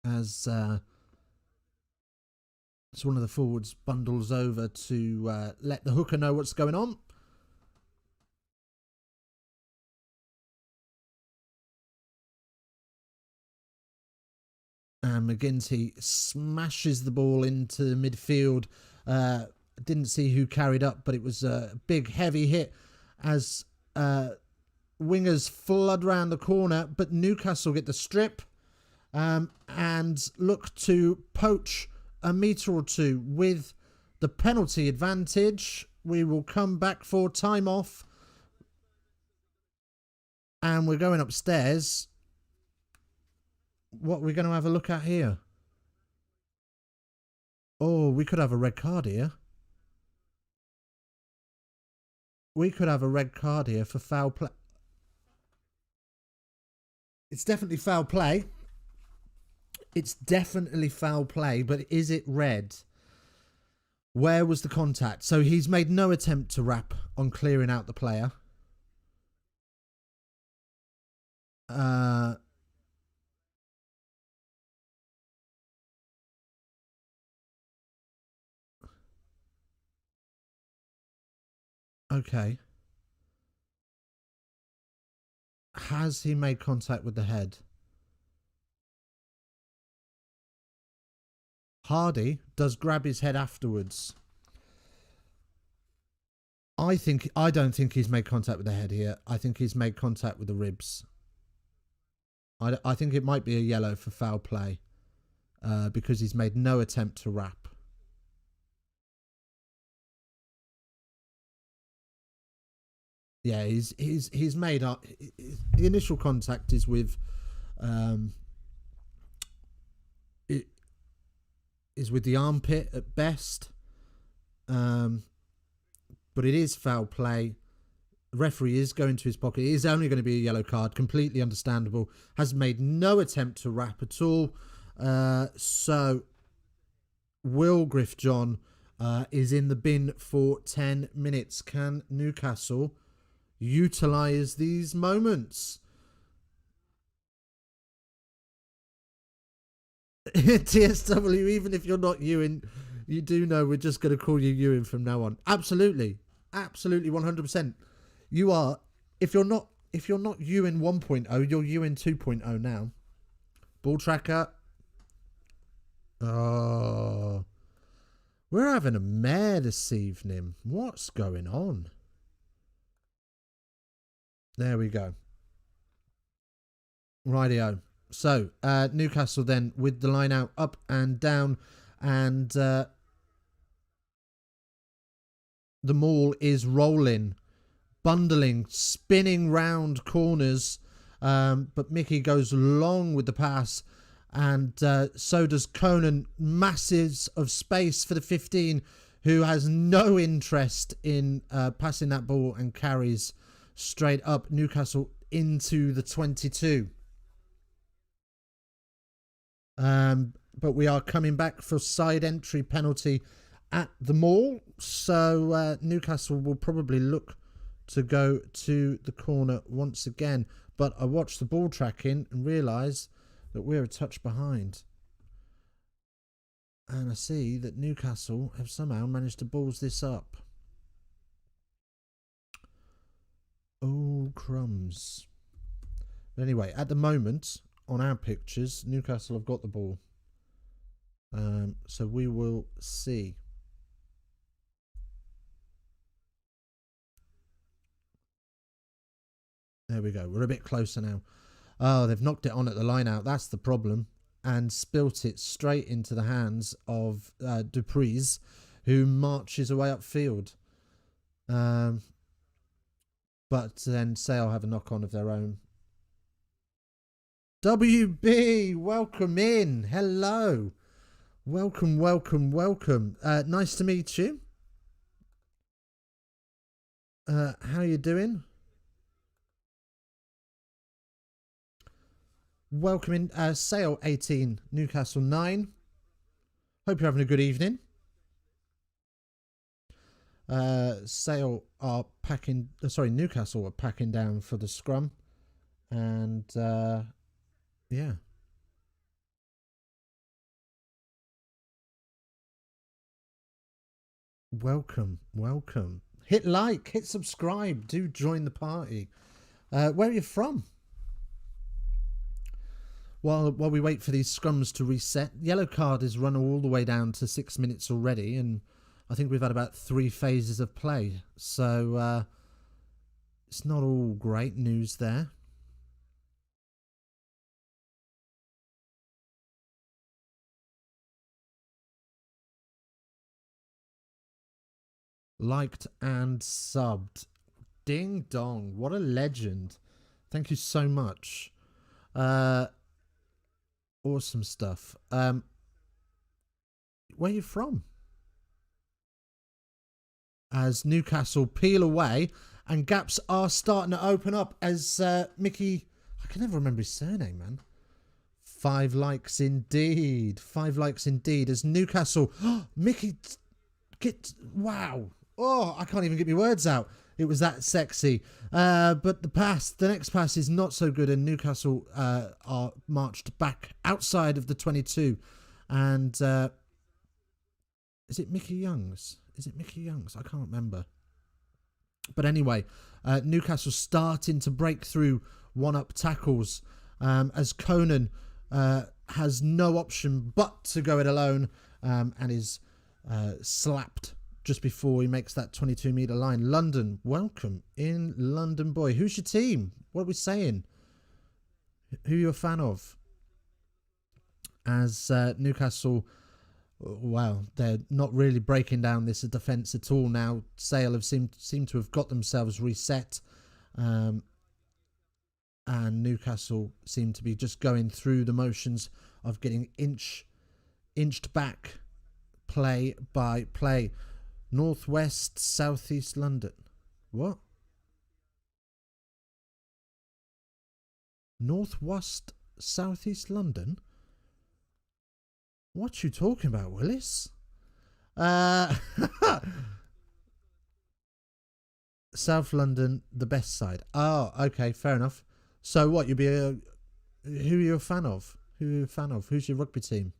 As one of the forwards bundles over to let the hooker know what's going on. And McGinty smashes the ball into midfield. Didn't see who carried up, but it was a big, heavy hit as wingers flood round the corner. But Newcastle get the strip and look to poach a metre or two with the penalty advantage. We will come back for time off. And we're going upstairs. What are we going to have a look at here? Oh, we could have a red card here. We could have a red card here for foul play. It's definitely foul play. It's definitely foul play, but is it red? Where was the contact? So he's made no attempt to wrap on clearing out the player. Okay. Has he made contact with the head? Hardy does grab his head afterwards. I don't think he's made contact with the head here. I think he's made contact with the ribs. I think it might be a yellow for foul play because he's made no attempt to wrap. Yeah, he's made up. The initial contact is with it is with the armpit at best, but it is foul play. The referee is going to his pocket. It is only going to be a yellow card. Completely understandable. Has made no attempt to wrap at all. So Will Griffjohn is in the bin for 10 minutes. Can Newcastle utilise these moments? TSW, even if you're not Ewan, you do know we're just going to call you Ewan from now on. Absolutely. Absolutely 100%. You are, if you're not Ewan 1.0, you're Ewan 2.0 now. Ball tracker. Oh. We're having a mare this evening. What's going on? There we go. Rightio. So, Newcastle then with the line out up and down, and the maul is rolling, bundling, spinning round corners, but Mickey goes long with the pass, and so does Conan. Masses of space for the 15, who has no interest in passing that ball and carries straight up Newcastle into the 22. But we are coming back for side entry penalty at the maul. So Newcastle will probably look to go to the corner once again. But I watched the ball tracking and realise that we're a touch behind. And I see that Newcastle have somehow managed to balls this up. Oh, crumbs. But anyway, at the moment, on our pictures, Newcastle have got the ball. So we will see. There we go. We're a bit closer now. Oh, they've knocked it on at the line out. That's the problem. And spilt it straight into the hands of Dupreez, who marches away upfield. But then Sale have a knock-on of their own. WB, welcome in. Hello. Welcome, welcome, welcome. Nice to meet you. How you doing? Welcome in. Sale 18, Newcastle 9. Hope you're having a good evening. Sale are packing... sorry, Newcastle are packing down for the scrum. And, yeah. Welcome, welcome. Hit like, hit subscribe. Do join the party. Where are you from? While we wait for these scrums to reset, yellow card is run all the way down to 6 minutes already, and I think we've had about 3 phases of play. So it's not all great news there. Liked and subbed. Ding dong. What a legend. Thank you so much. Awesome stuff. Where are you from? As Newcastle peel away and gaps are starting to open up as Mickey... I can never remember his surname, man. 5 likes indeed. 5 likes indeed as Newcastle... Mickey... Wow. Oh, I can't even get my words out. It was that sexy. But the next pass is not so good, and Newcastle are marched back outside of the 22. And is it Mickey Youngs? Is it Mickey Youngs? I can't remember. But anyway, Newcastle starting to break through one-up tackles as Conan has no option but to go it alone and is slapped just before he makes that 22-metre line. London, welcome in London, boy. Who's your team? What are we saying? Who are you a fan of? As Newcastle, well, they're not really breaking down this defence at all now. Sale have seemed to have got themselves reset. And Newcastle seem to be just going through the motions of getting inched back play by play. Northwest, Southeast London. What? Northwest, Southeast London? What you talking about, Willis? South London, the best side. Oh, okay, fair enough. So what, who are you a fan of? Who are you a fan of? Who's your rugby team?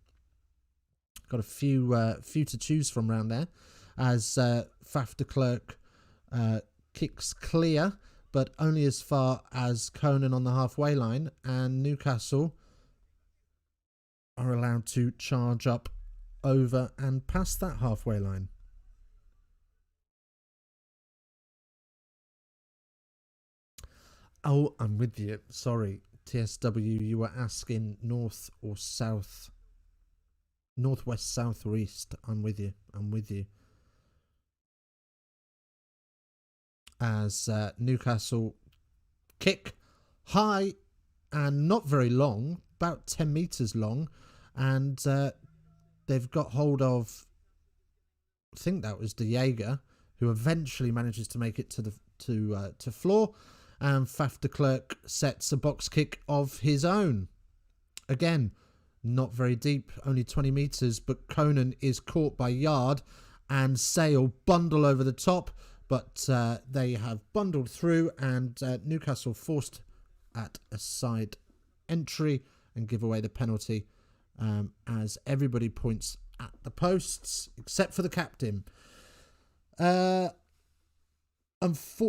Got a few to choose from around there. As Faf de Klerk kicks clear, but only as far as Conan on the halfway line, and Newcastle are allowed to charge up over and past that halfway line. Oh, I'm with you. Sorry, TSW, you were asking north or south. Northwest, south or east. I'm with you. As Newcastle kick high and not very long, about 10 metres long, and they've got hold of, I think that was De Jager, who eventually manages to make it to floor, and Faf de Klerk sets a box kick of his own. Again, not very deep, only 20 metres, but Conan is caught by Yard, and Sale bundle over the top, but they have bundled through, and Newcastle forced at a side entry and give away the penalty as everybody points at the posts except for the captain.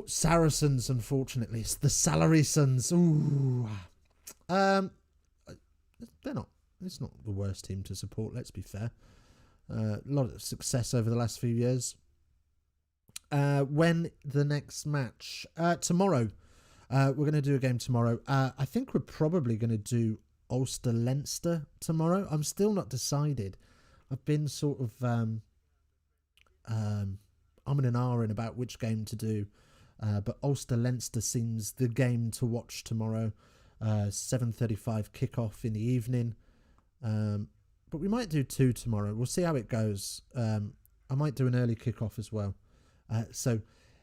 Saracens, unfortunately. It's the Salary Sons. Ooh. It's not the worst team to support, let's be fair. A lot of success over the last few years. When the next match? Tomorrow. We're going to do a game tomorrow. I think we're probably going to do Ulster-Leinster tomorrow. I'm still not decided. I've been sort of I'm in an hour in about which game to do. But Ulster-Leinster seems the game to watch tomorrow. 7:35 kickoff in the evening. But we might do 2 tomorrow. We'll see how it goes. I might do an early kickoff as well. So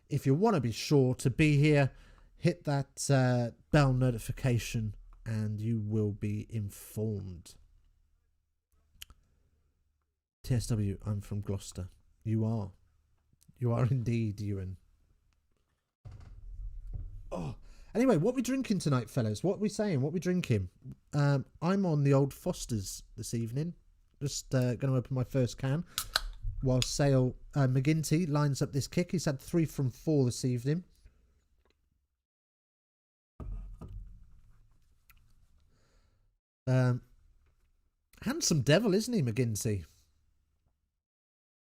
if you want to be sure to be here, hit that bell notification and you will be informed. TSW, I'm from Gloucester. You are. You are indeed, Ewan. Oh, anyway, what are we drinking tonight, fellas? What are we saying? What are we drinking? I'm on the Old Fosters this evening. Just going to open my first can. While Sale McGinty lines up this kick. He's had 3 from 4 this evening. Handsome devil, isn't he, McGinty?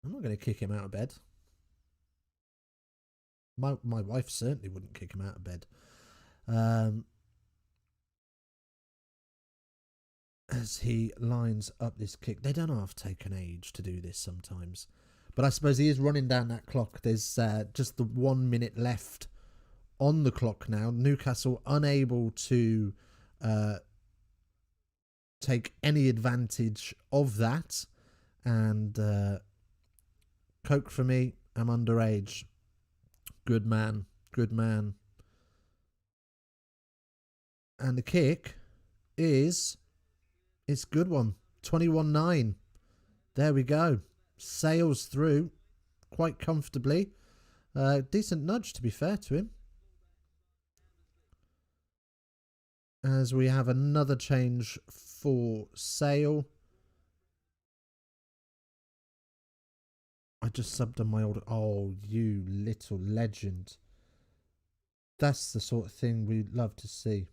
I'm not going to kick him out of bed. My wife certainly wouldn't kick him out of bed. As he lines up this kick. They don't half take an age to do this sometimes. But I suppose he is running down that clock. There's just the 1 minute left on the clock now. Newcastle unable to take any advantage of that. And Coke for me, I'm underage. Good man. Good man. And the kick is... It's a good one. 21-9. There we go. Sails through quite comfortably. Decent nudge, to be fair to him. As we have another change for Sale. I just subbed on my old... Oh, you little legend. That's the sort of thing we love to see.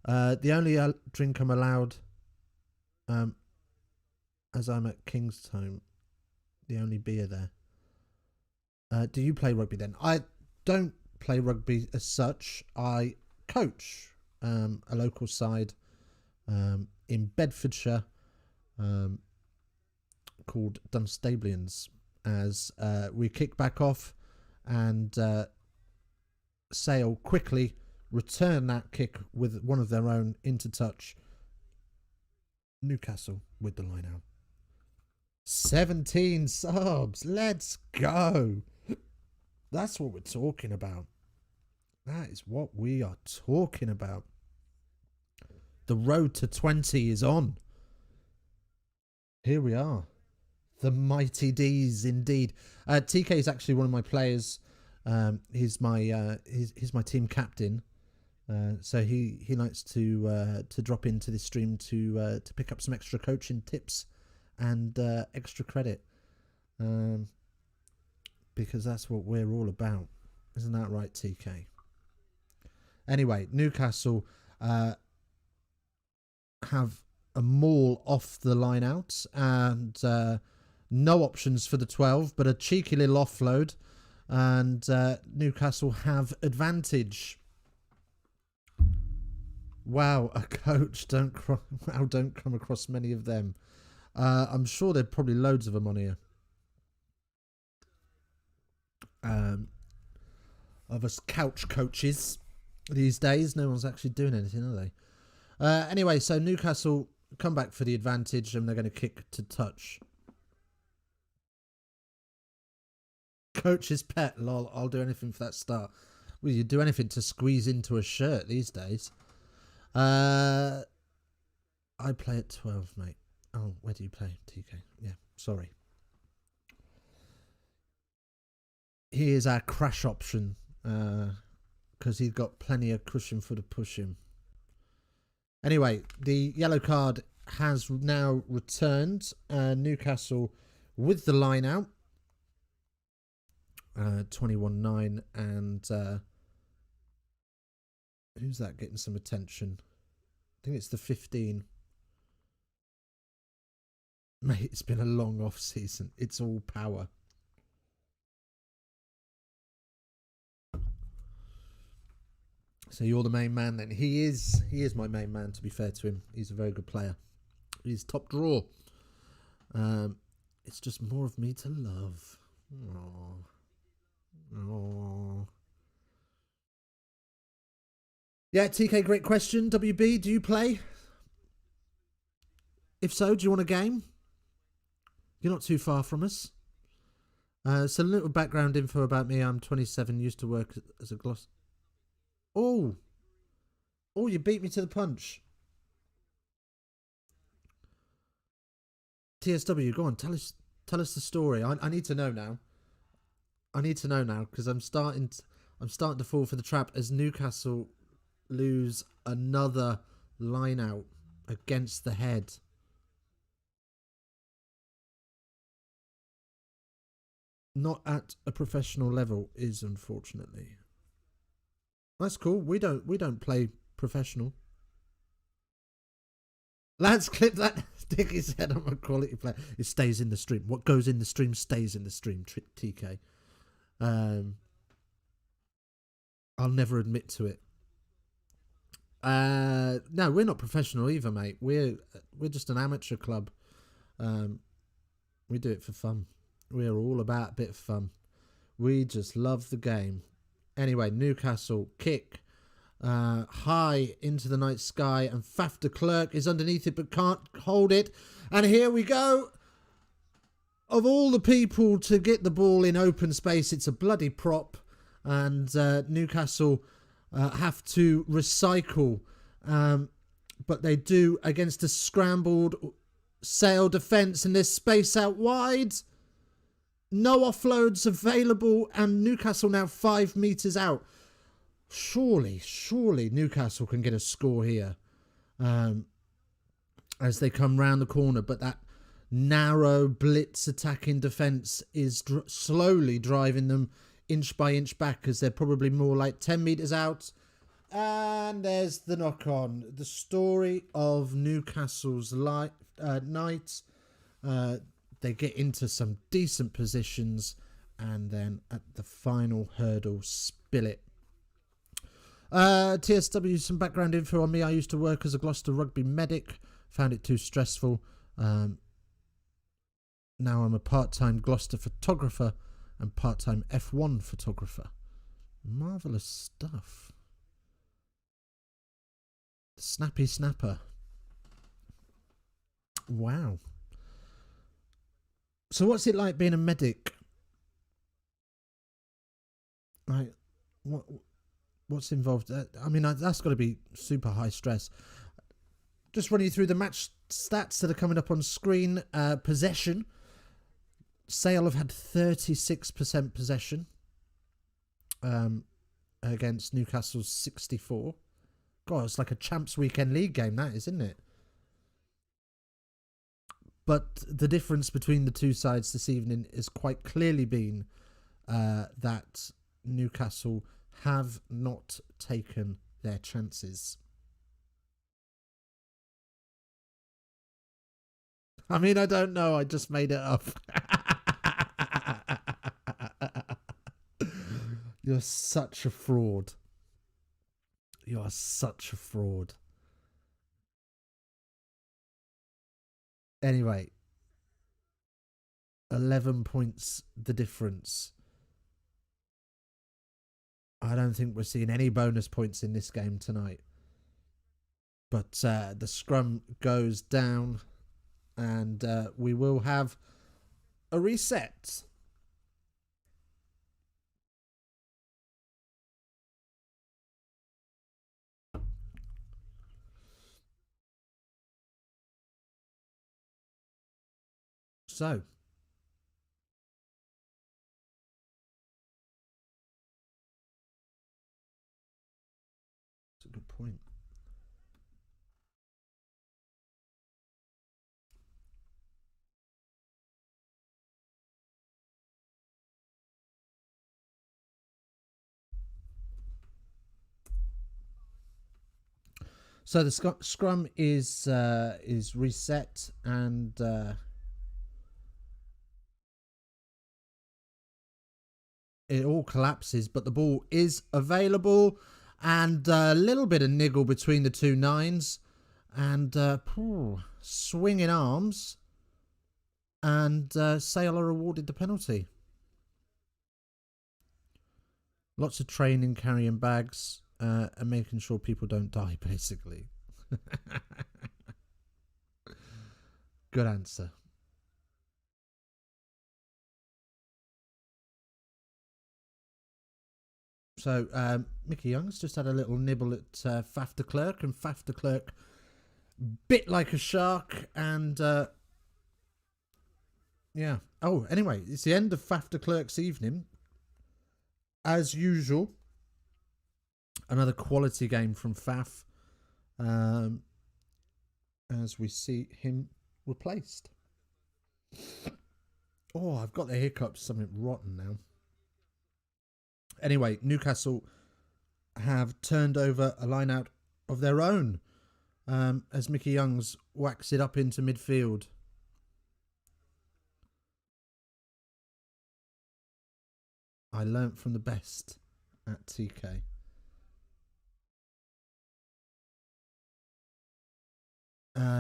The only drink I'm allowed, as I'm at King's home, the only beer there. Do you play rugby then? I don't play rugby as such. I coach a local side in Bedfordshire called Dunstablians, as we kick back off and Sale quickly return that kick with one of their own into touch. Newcastle with the line out. 17 subs. Let's go. That's what we're talking about. That is what we are talking about. The road to 20 is on. Here we are. The mighty D's indeed. TK is actually one of my players. He's my team captain. So he likes to drop into this stream to pick up some extra coaching tips and extra credit, because that's what we're all about. Isn't that right, TK? Anyway, Newcastle have a maul off the line out and no options for the 12, but a cheeky little offload, and Newcastle have advantage. Wow, a coach. Don't come across many of them. I'm sure there are probably loads of them on here. Of us couch coaches these days. No one's actually doing anything, are they? Anyway, so Newcastle come back for the advantage, and they're going to kick to touch. Coach's pet, lol. I'll do anything for that start. Well, you do anything to squeeze into a shirt these days. I play at 12, mate. Oh, where do you play, TK? Yeah, sorry. He is our crash option, because he's got plenty of cushion for the pushing. Anyway, the yellow card has now returned. Newcastle with the line out. 21-9, and who's that getting some attention? I think it's the 15. Mate, it's been a long off season. It's all power. So you're the main man then. He is my main man, to be fair to him. He's a very good player. He's top draw. It's just more of me to love. Aww. Aww. Yeah, TK, great question. WB, do you play? If so, do you want a game? You're not too far from us. So a little background info about me. I'm 27, used to work as a gloss. Oh, you beat me to the punch. TSW, go on, tell us the story. I need to know now. I need to know now, because I'm starting to fall for the trap as Newcastle lose another line out against the head. Not at a professional level is, unfortunately. That's cool. We don't play professional. Lads, clip that. Stick his head on a quality player. It stays in the stream. What goes in the stream stays in the stream, TK. I'll never admit to it. No, we're not professional either, mate. We're just an amateur club. We do it for fun. We're all about a bit of fun. We just love the game. Anyway, Newcastle kick high into the night sky, and Faf de Klerk is underneath it but can't hold it. And here we go. Of all the people to get the ball in open space, it's a bloody prop, and Newcastle have to recycle, but they do against a scrambled Sale defence, and there's space out wide. No offloads available, and Newcastle now 5 metres out. Surely Newcastle can get a score here as they come round the corner, but that narrow blitz attacking defence is slowly driving them inch by inch back, as they're probably more like 10 metres out. And there's the knock-on. The story of Newcastle's night. They get into some decent positions, and then at the final hurdle, spill it. TSW, some background info on me. I used to work as a Gloucester rugby medic. Found it too stressful. Now I'm a part-time Gloucester photographer and part-time F1 photographer. Marvellous stuff. Snappy snapper. Wow. So what's it like being a medic? Like, what's involved? I mean, that's got to be super high stress. Just running you through the match stats that are coming up on screen. Possession. Sale have had 36% possession against Newcastle's 64%. God, it's like a Champs Weekend League game, that is, isn't it? But the difference between the two sides this evening is quite clearly been that Newcastle have not taken their chances. I mean, I don't know. I just made it up. You're such a fraud. You are such a fraud. Anyway, 11 points the difference. I don't think we're seeing any bonus points in this game tonight. But the scrum goes down, and we will have a reset. So, that's a good point. So the scrum is reset, and it all collapses, but the ball is available, and a little bit of niggle between the two nines, and swinging arms, and Sale are awarded the penalty. Lots of training, carrying bags, and making sure people don't die, basically. Good answer. So Mickey Young's just had a little nibble at Faf de Klerk, and Faf de Klerk bit like a shark, and yeah. Oh, anyway, it's the end of Faf de Klerk's evening. As usual, another quality game from Faf, as we see him replaced. Oh, I've got the hiccups, something rotten now. Anyway, Newcastle have turned over a line out of their own, as Mickey Young's whacks it up into midfield. I learnt from the best at TK.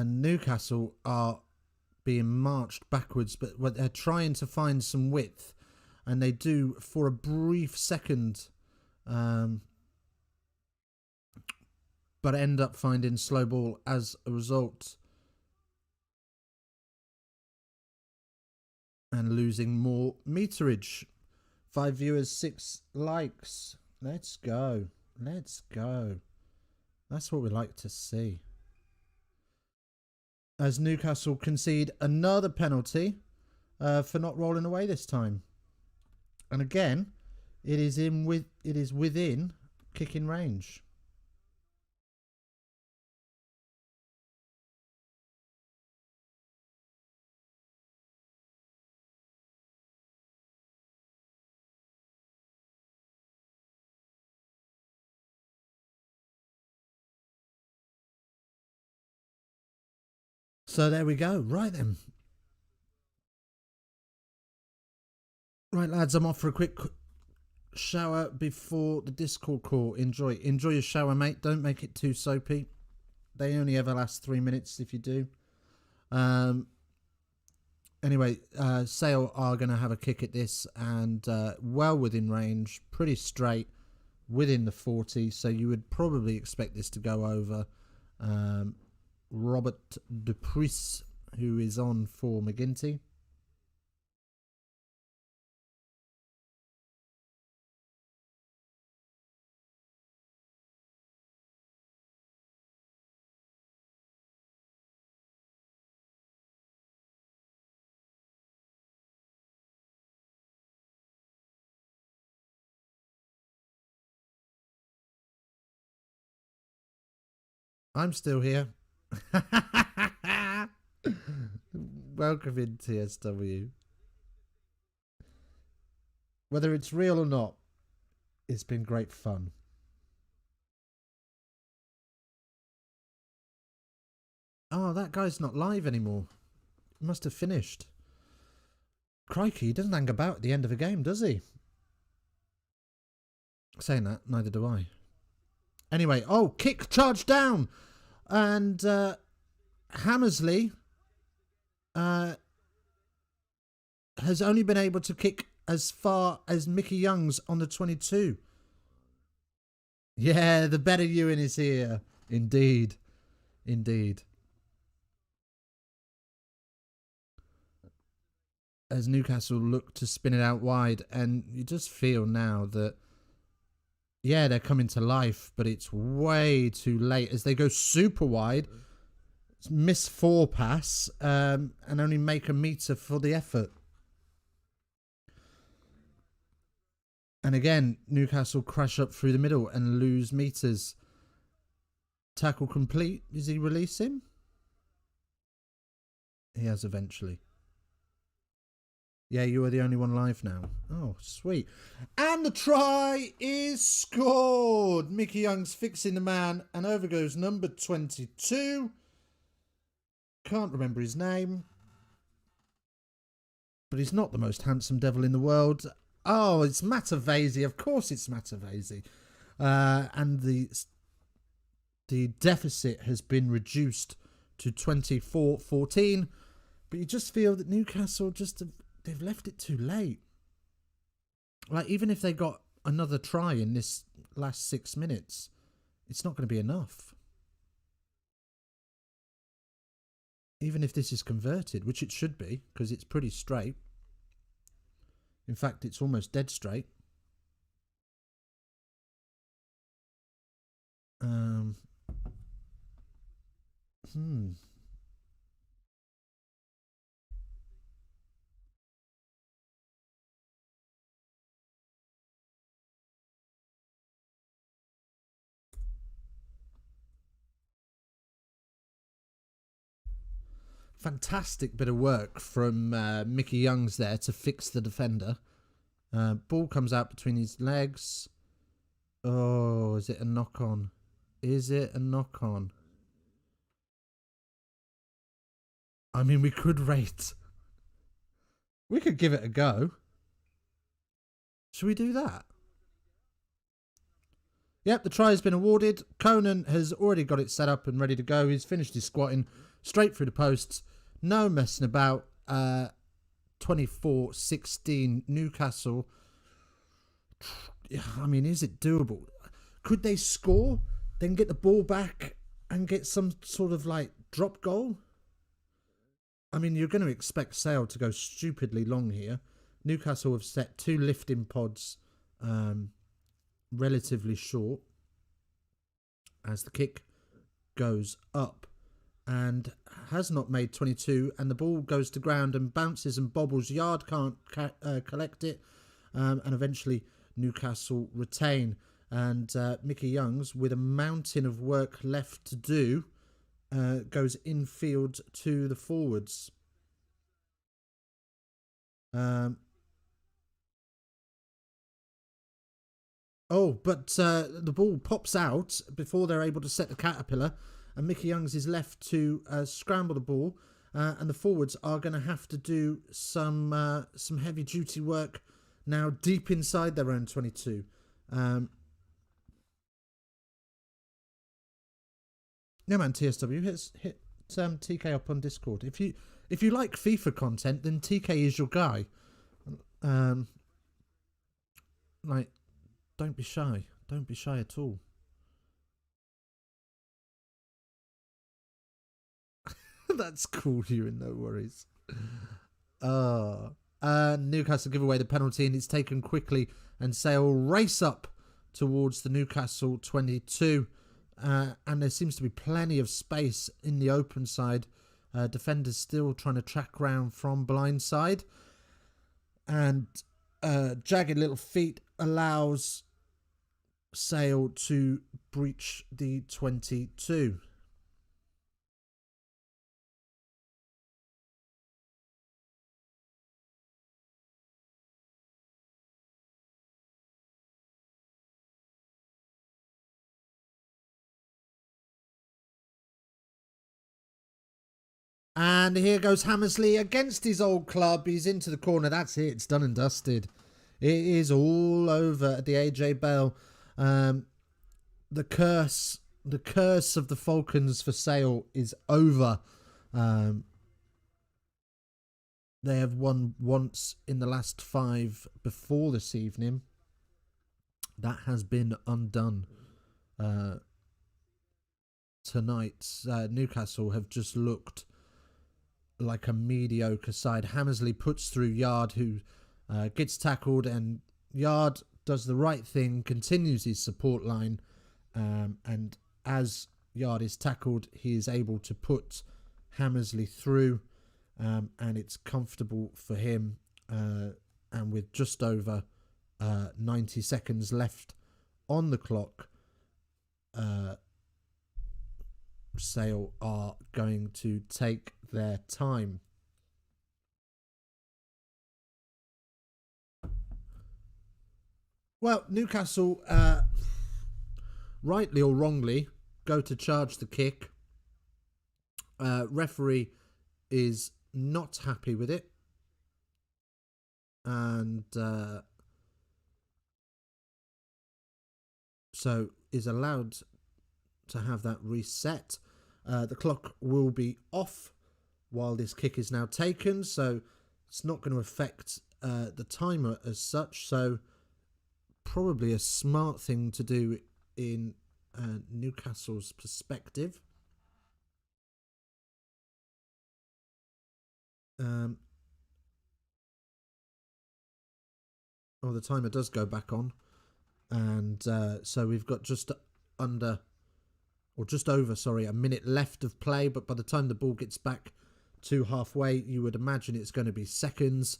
Newcastle are being marched backwards, but they're trying to find some width, and they do for a brief second, but end up finding slow ball as a result, and losing more meterage. 5 viewers, 6 likes. Let's go. Let's go. That's what we like to see. As Newcastle concede another penalty for not rolling away this time. And again, it is within kicking range. So there we go. Right then. Right, lads, I'm off for a quick shower before the Discord call. Enjoy your shower, mate. Don't make it too soapy. They only ever last 3 minutes if you do. Anyway, Sale are going to have a kick at this, and well within range, pretty straight, within the 40. So you would probably expect this to go over. Robert Duprice, who is on for McGinty. I'm still here. Welcome in, TSW. Whether it's real or not, it's been great fun. Oh, that guy's not live anymore. He must have finished. Crikey, he doesn't hang about at the end of a game, does he? Saying that, neither do I. Anyway, oh, kick, charge down. And Hammersley has only been able to kick as far as Mickey Young's on the 22. Yeah, the better Ewan is here. Indeed. Indeed. As Newcastle look to spin it out wide, and you just feel now that, yeah, they're coming to life, but it's way too late as they go super wide, miss 4 pass, and only make a metre for the effort. And again, Newcastle crash up through the middle and lose metres. Tackle complete. Does he release him? He has eventually. Yeah, you are the only one live now. Oh, sweet. And the try is scored. Mickey Young's fixing the man, and over goes number 22. Can't remember his name. But he's not the most handsome devil in the world. Oh, it's Matavesi. Of course it's Matavesi. And the deficit has been reduced to 24-14. But you just feel that Newcastle they've left it too late. Like, even if they got another try in this last 6 minutes, it's not going to be enough. Even if this is converted, which it should be, because it's pretty straight. In fact, it's almost dead straight. Fantastic bit of work from Mickey Young's there to fix the defender. Ball comes out between his legs. Oh, is it a knock-on? Is it a knock-on? I mean, we could rate. We could give it a go. Should we do that? Yep, the try has been awarded. Conan has already got it set up and ready to go. He's finished his squatting straight through the posts. No messing about. 24-16 Newcastle. I mean, is it doable? Could they score, then get the ball back and get some sort of like drop goal? I mean, you're going to expect Sale to go stupidly long here. Newcastle have set 2 lifting pods relatively short as the kick goes up and has not made 22, and the ball goes to ground and bounces and bobbles. Yard can't collect it, and eventually Newcastle retain. And Mickey Young's, with a mountain of work left to do, goes infield to the forwards. But the ball pops out before they're able to set the caterpillar. and Mickey Youngs is left to scramble the ball, and the forwards are going to have to do some heavy duty work now deep inside their own 22. Yeah, man, TSW hit TK up on Discord. If you like FIFA content, then TK is your guy. Like, don't be shy. Don't be shy at all. That's cool, Ewan. No worries. Newcastle give away the penalty, and it's taken quickly, and Sale race up towards the Newcastle 22. And there seems to be plenty of space in the open side. Defenders still trying to track round from blindside. And jagged little feet allows Sale to breach the 22. And here goes Hammersley against his old club. He's into the corner. That's it. It's done and dusted. It is all over at the AJ Bell. The curse of the Falcons for Sale is over. They have won once in the last 5 before this evening. That has been undone. Tonight, Newcastle have just looked like a mediocre side. Hammersley puts through Yard, who gets tackled, and Yard does the right thing, continues his support line, and as Yard is tackled, he is able to put Hammersley through, and it's comfortable for him. And with just over 90 seconds left on the clock, Sale are going to take their time. Well, Newcastle, rightly or wrongly, go to charge the kick. Referee is not happy with it, and so is allowed to have that reset. The clock will be off while this kick is now taken, so it's not going to affect the timer as such. So probably a smart thing to do in Newcastle's perspective. The timer does go back on, and so we've got just over a minute left of play, but by the time the ball gets back to halfway, you would imagine it's going to be seconds.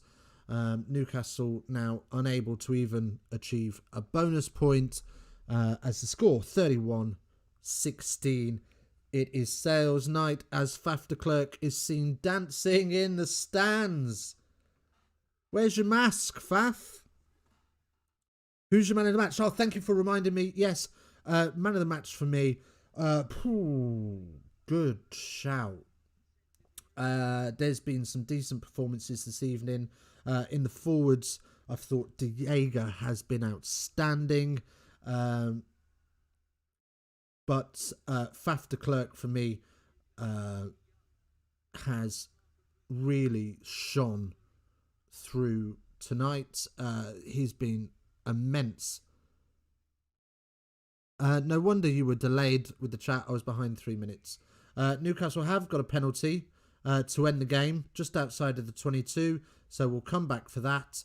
Newcastle now unable to even achieve a bonus point, as the score 31-16. It is Sale's night as Faf de Klerk is seen dancing in the stands. Where's your mask, Faf? Who's your man of the match? Oh, thank you for reminding me. Yes, man of the match for me. Good shout. There's been some decent performances this evening. In the forwards, I've thought De Jager has been outstanding. But Faf de Klerk for me has really shone through tonight. He's been immense. No wonder you were delayed with the chat. I was behind 3 minutes. Newcastle have got a penalty to end the game just outside of the 22, so we'll come back for that.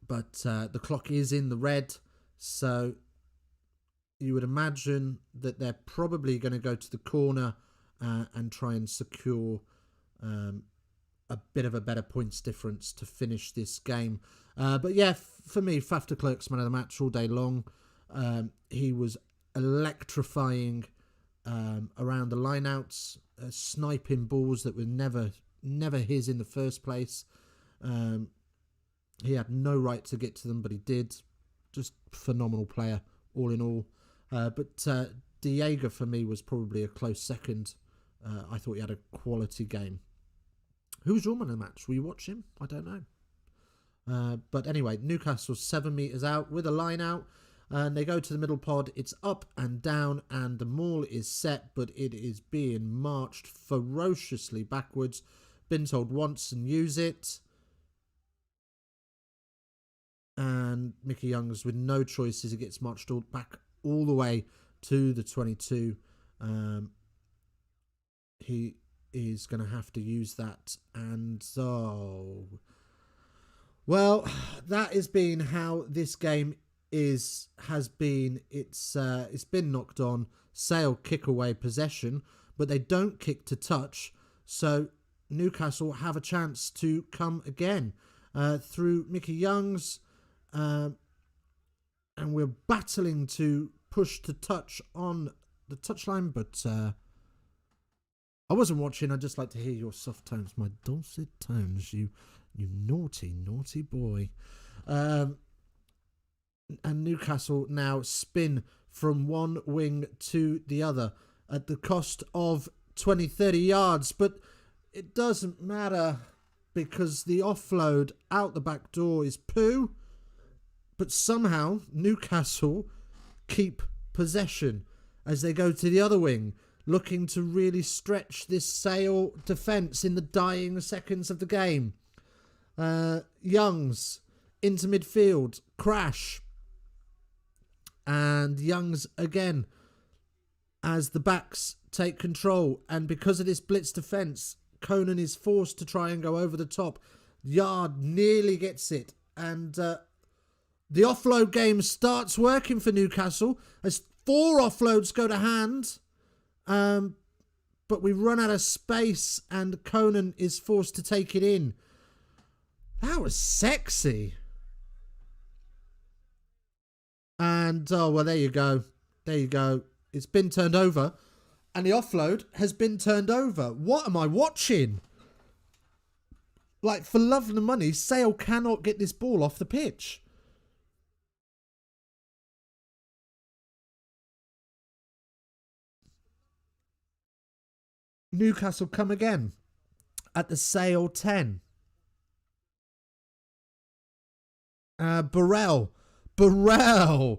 But the clock is in the red, so you would imagine that they're probably going to go to the corner and try and secure a bit of a better points difference to finish this game. But yeah, for me, Faf de Klerk's man of the match all day long. He was electrifying around the lineouts, sniping balls that were never his in the first place. He had no right to get to them, but he did. Just phenomenal player, all in all. But Diego for me was probably a close second. I thought he had a quality game. Who was your man of the match? Were you watching? I don't know. But anyway, Newcastle 7 metres out with a line out. And they go to the middle pod. It's up and down, and the maul is set, but it is being marched ferociously backwards. Been told once and use it. And Mickey Young's with no choices. It gets marched back all the way to the 22. He is going to have to use that. And so, well, that has been how this game has been. It's been knocked on. Sale kick away possession, but they don't kick to touch. So Newcastle have a chance to come again through Mickey Young's, and we're battling to push to touch on the touchline, but I wasn't watching. I'd just like to hear your soft tones, my dulcet tones, you naughty, naughty boy. And Newcastle now spin from one wing to the other at the cost of 20, 30 yards. But it doesn't matter because the offload out the back door is poo. But somehow Newcastle keep possession as they go to the other wing, looking to really stretch this Sale defence in the dying seconds of the game. Youngs into midfield, crash. And Youngs again as the backs take control. And because of this blitz defence, Conan is forced to try and go over the top. Yard nearly gets it. And the offload game starts working for Newcastle as 4 offloads go to hand. But we run out of space and Conan is forced to take it in. That was sexy. And, oh, well, there you go. There you go. It's been turned over. And the offload has been turned over. What am I watching? Like, for love of the money, Sale cannot get this ball off the pitch. Newcastle come again at the Sale 10. Burrell, the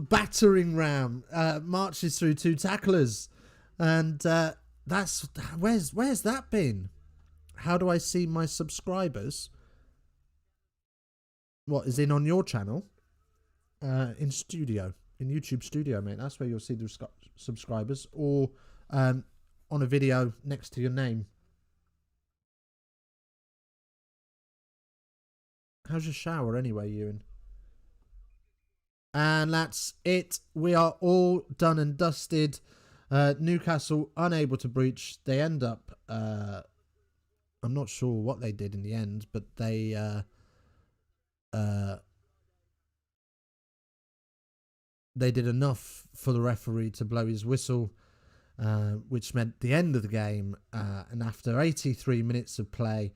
battering ram, marches through 2 tacklers. And that's... Where's that been? How do I see my subscribers? What, is in on your channel? In studio. In YouTube studio, mate. That's where you'll see the subscribers. Or on a video next to your name. How's your shower anyway, Ewan? And that's it. We are all done and dusted. Newcastle unable to breach. They end up... I'm not sure what they did in the end, but they... they did enough for the referee to blow his whistle, which meant the end of the game. And after 83 minutes of play...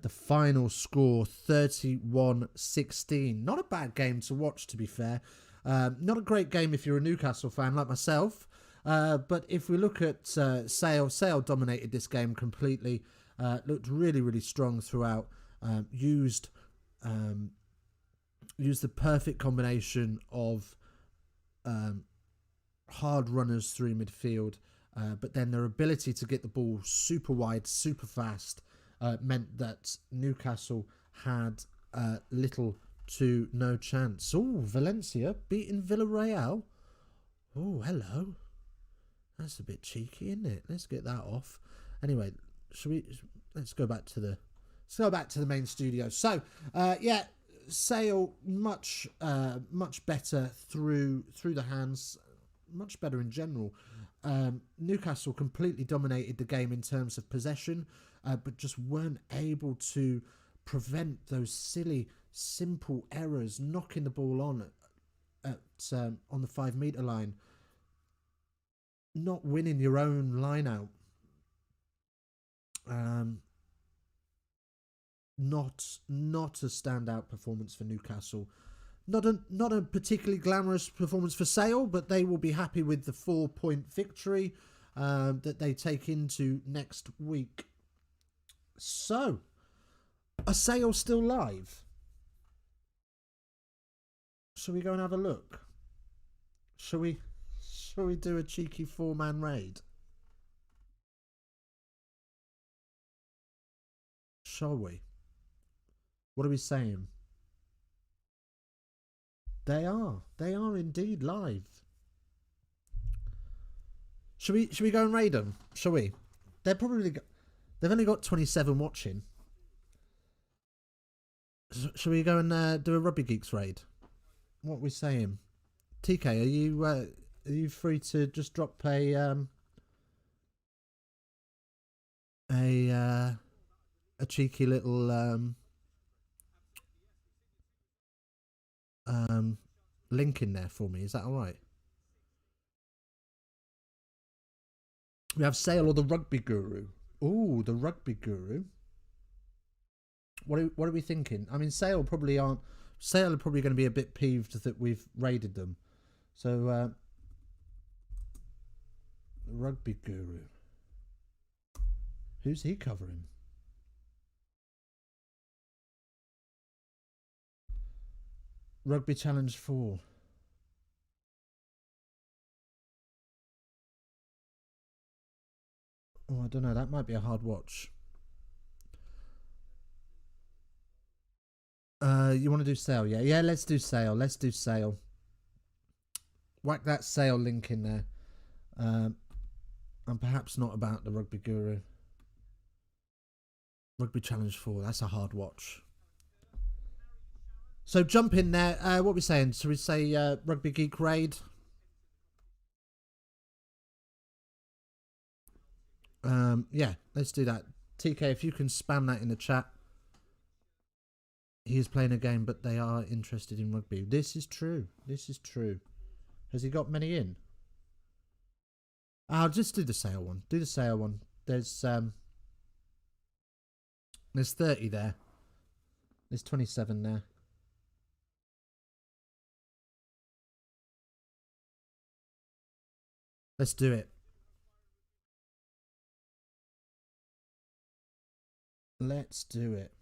the final score, 31-16. Not a bad game to watch, to be fair. Not a great game if you're a Newcastle fan like myself. But if we look at Sale dominated this game completely. Looked really, really strong throughout. Used the perfect combination of hard runners through midfield. But then their ability to get the ball super wide, super fast, meant that Newcastle had little to no chance. Oh, Valencia beating Villarreal. Oh, hello. That's a bit cheeky, isn't it? Let's get that off. Anyway, let's go back to the main studio. So, yeah, Sale much better through the hands, much better in general. Newcastle completely dominated the game in terms of possession. But just weren't able to prevent those silly, simple errors, knocking the ball on the 5 metre line, not winning your own line out. Not a standout performance for Newcastle. not a particularly glamorous performance for Sale, but they will be happy with the 4-point victory that they take into next week. So, are Sale still live? Shall we go and have a look? Shall we do a cheeky 4-man raid? Shall we? What are we saying? They are indeed live. Should we go and raid them? Shall we? They've only got 27 watching. Shall we go and do a Rugby Geeks raid? What are we saying? TK, are you free to just drop a cheeky little link in there for me? Is that all right? We have Sale or the Rugby Guru. Ooh, the Rugby Guru. What are we thinking? I mean, Sale are probably going to be a bit peeved that we've raided them. So, Rugby Guru. Who's he covering? Rugby Challenge 4. Oh, I don't know. That might be a hard watch. You want to do Sale? Yeah. Yeah, let's do Sale. Let's do Sale. Whack that Sale link in there. And perhaps not about the Rugby Guru. Rugby Challenge 4. That's a hard watch. So jump in there. What are we saying? Should we say Rugby Geek Raid? Yeah, let's do that. TK, if you can spam that in the chat. He is playing a game, but they are interested in rugby. This is true. This is true. Has he got many in? I'll just do the Sale one. Do the Sale one. There's 30 there. There's 27 there. Let's do it. Let's do it.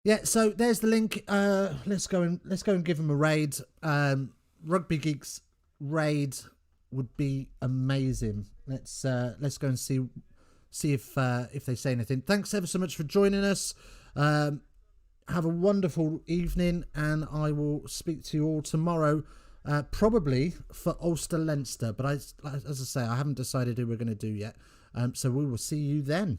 Yeah, so there's the link. Let's go and give them a raid. Rugby Geeks raid would be amazing. Let's go and see if they say anything. Thanks ever so much for joining us. Have a wonderful evening, and I will speak to you all tomorrow, probably for Ulster Leinster. But as I say, I haven't decided who we're going to do yet. So we will see you then.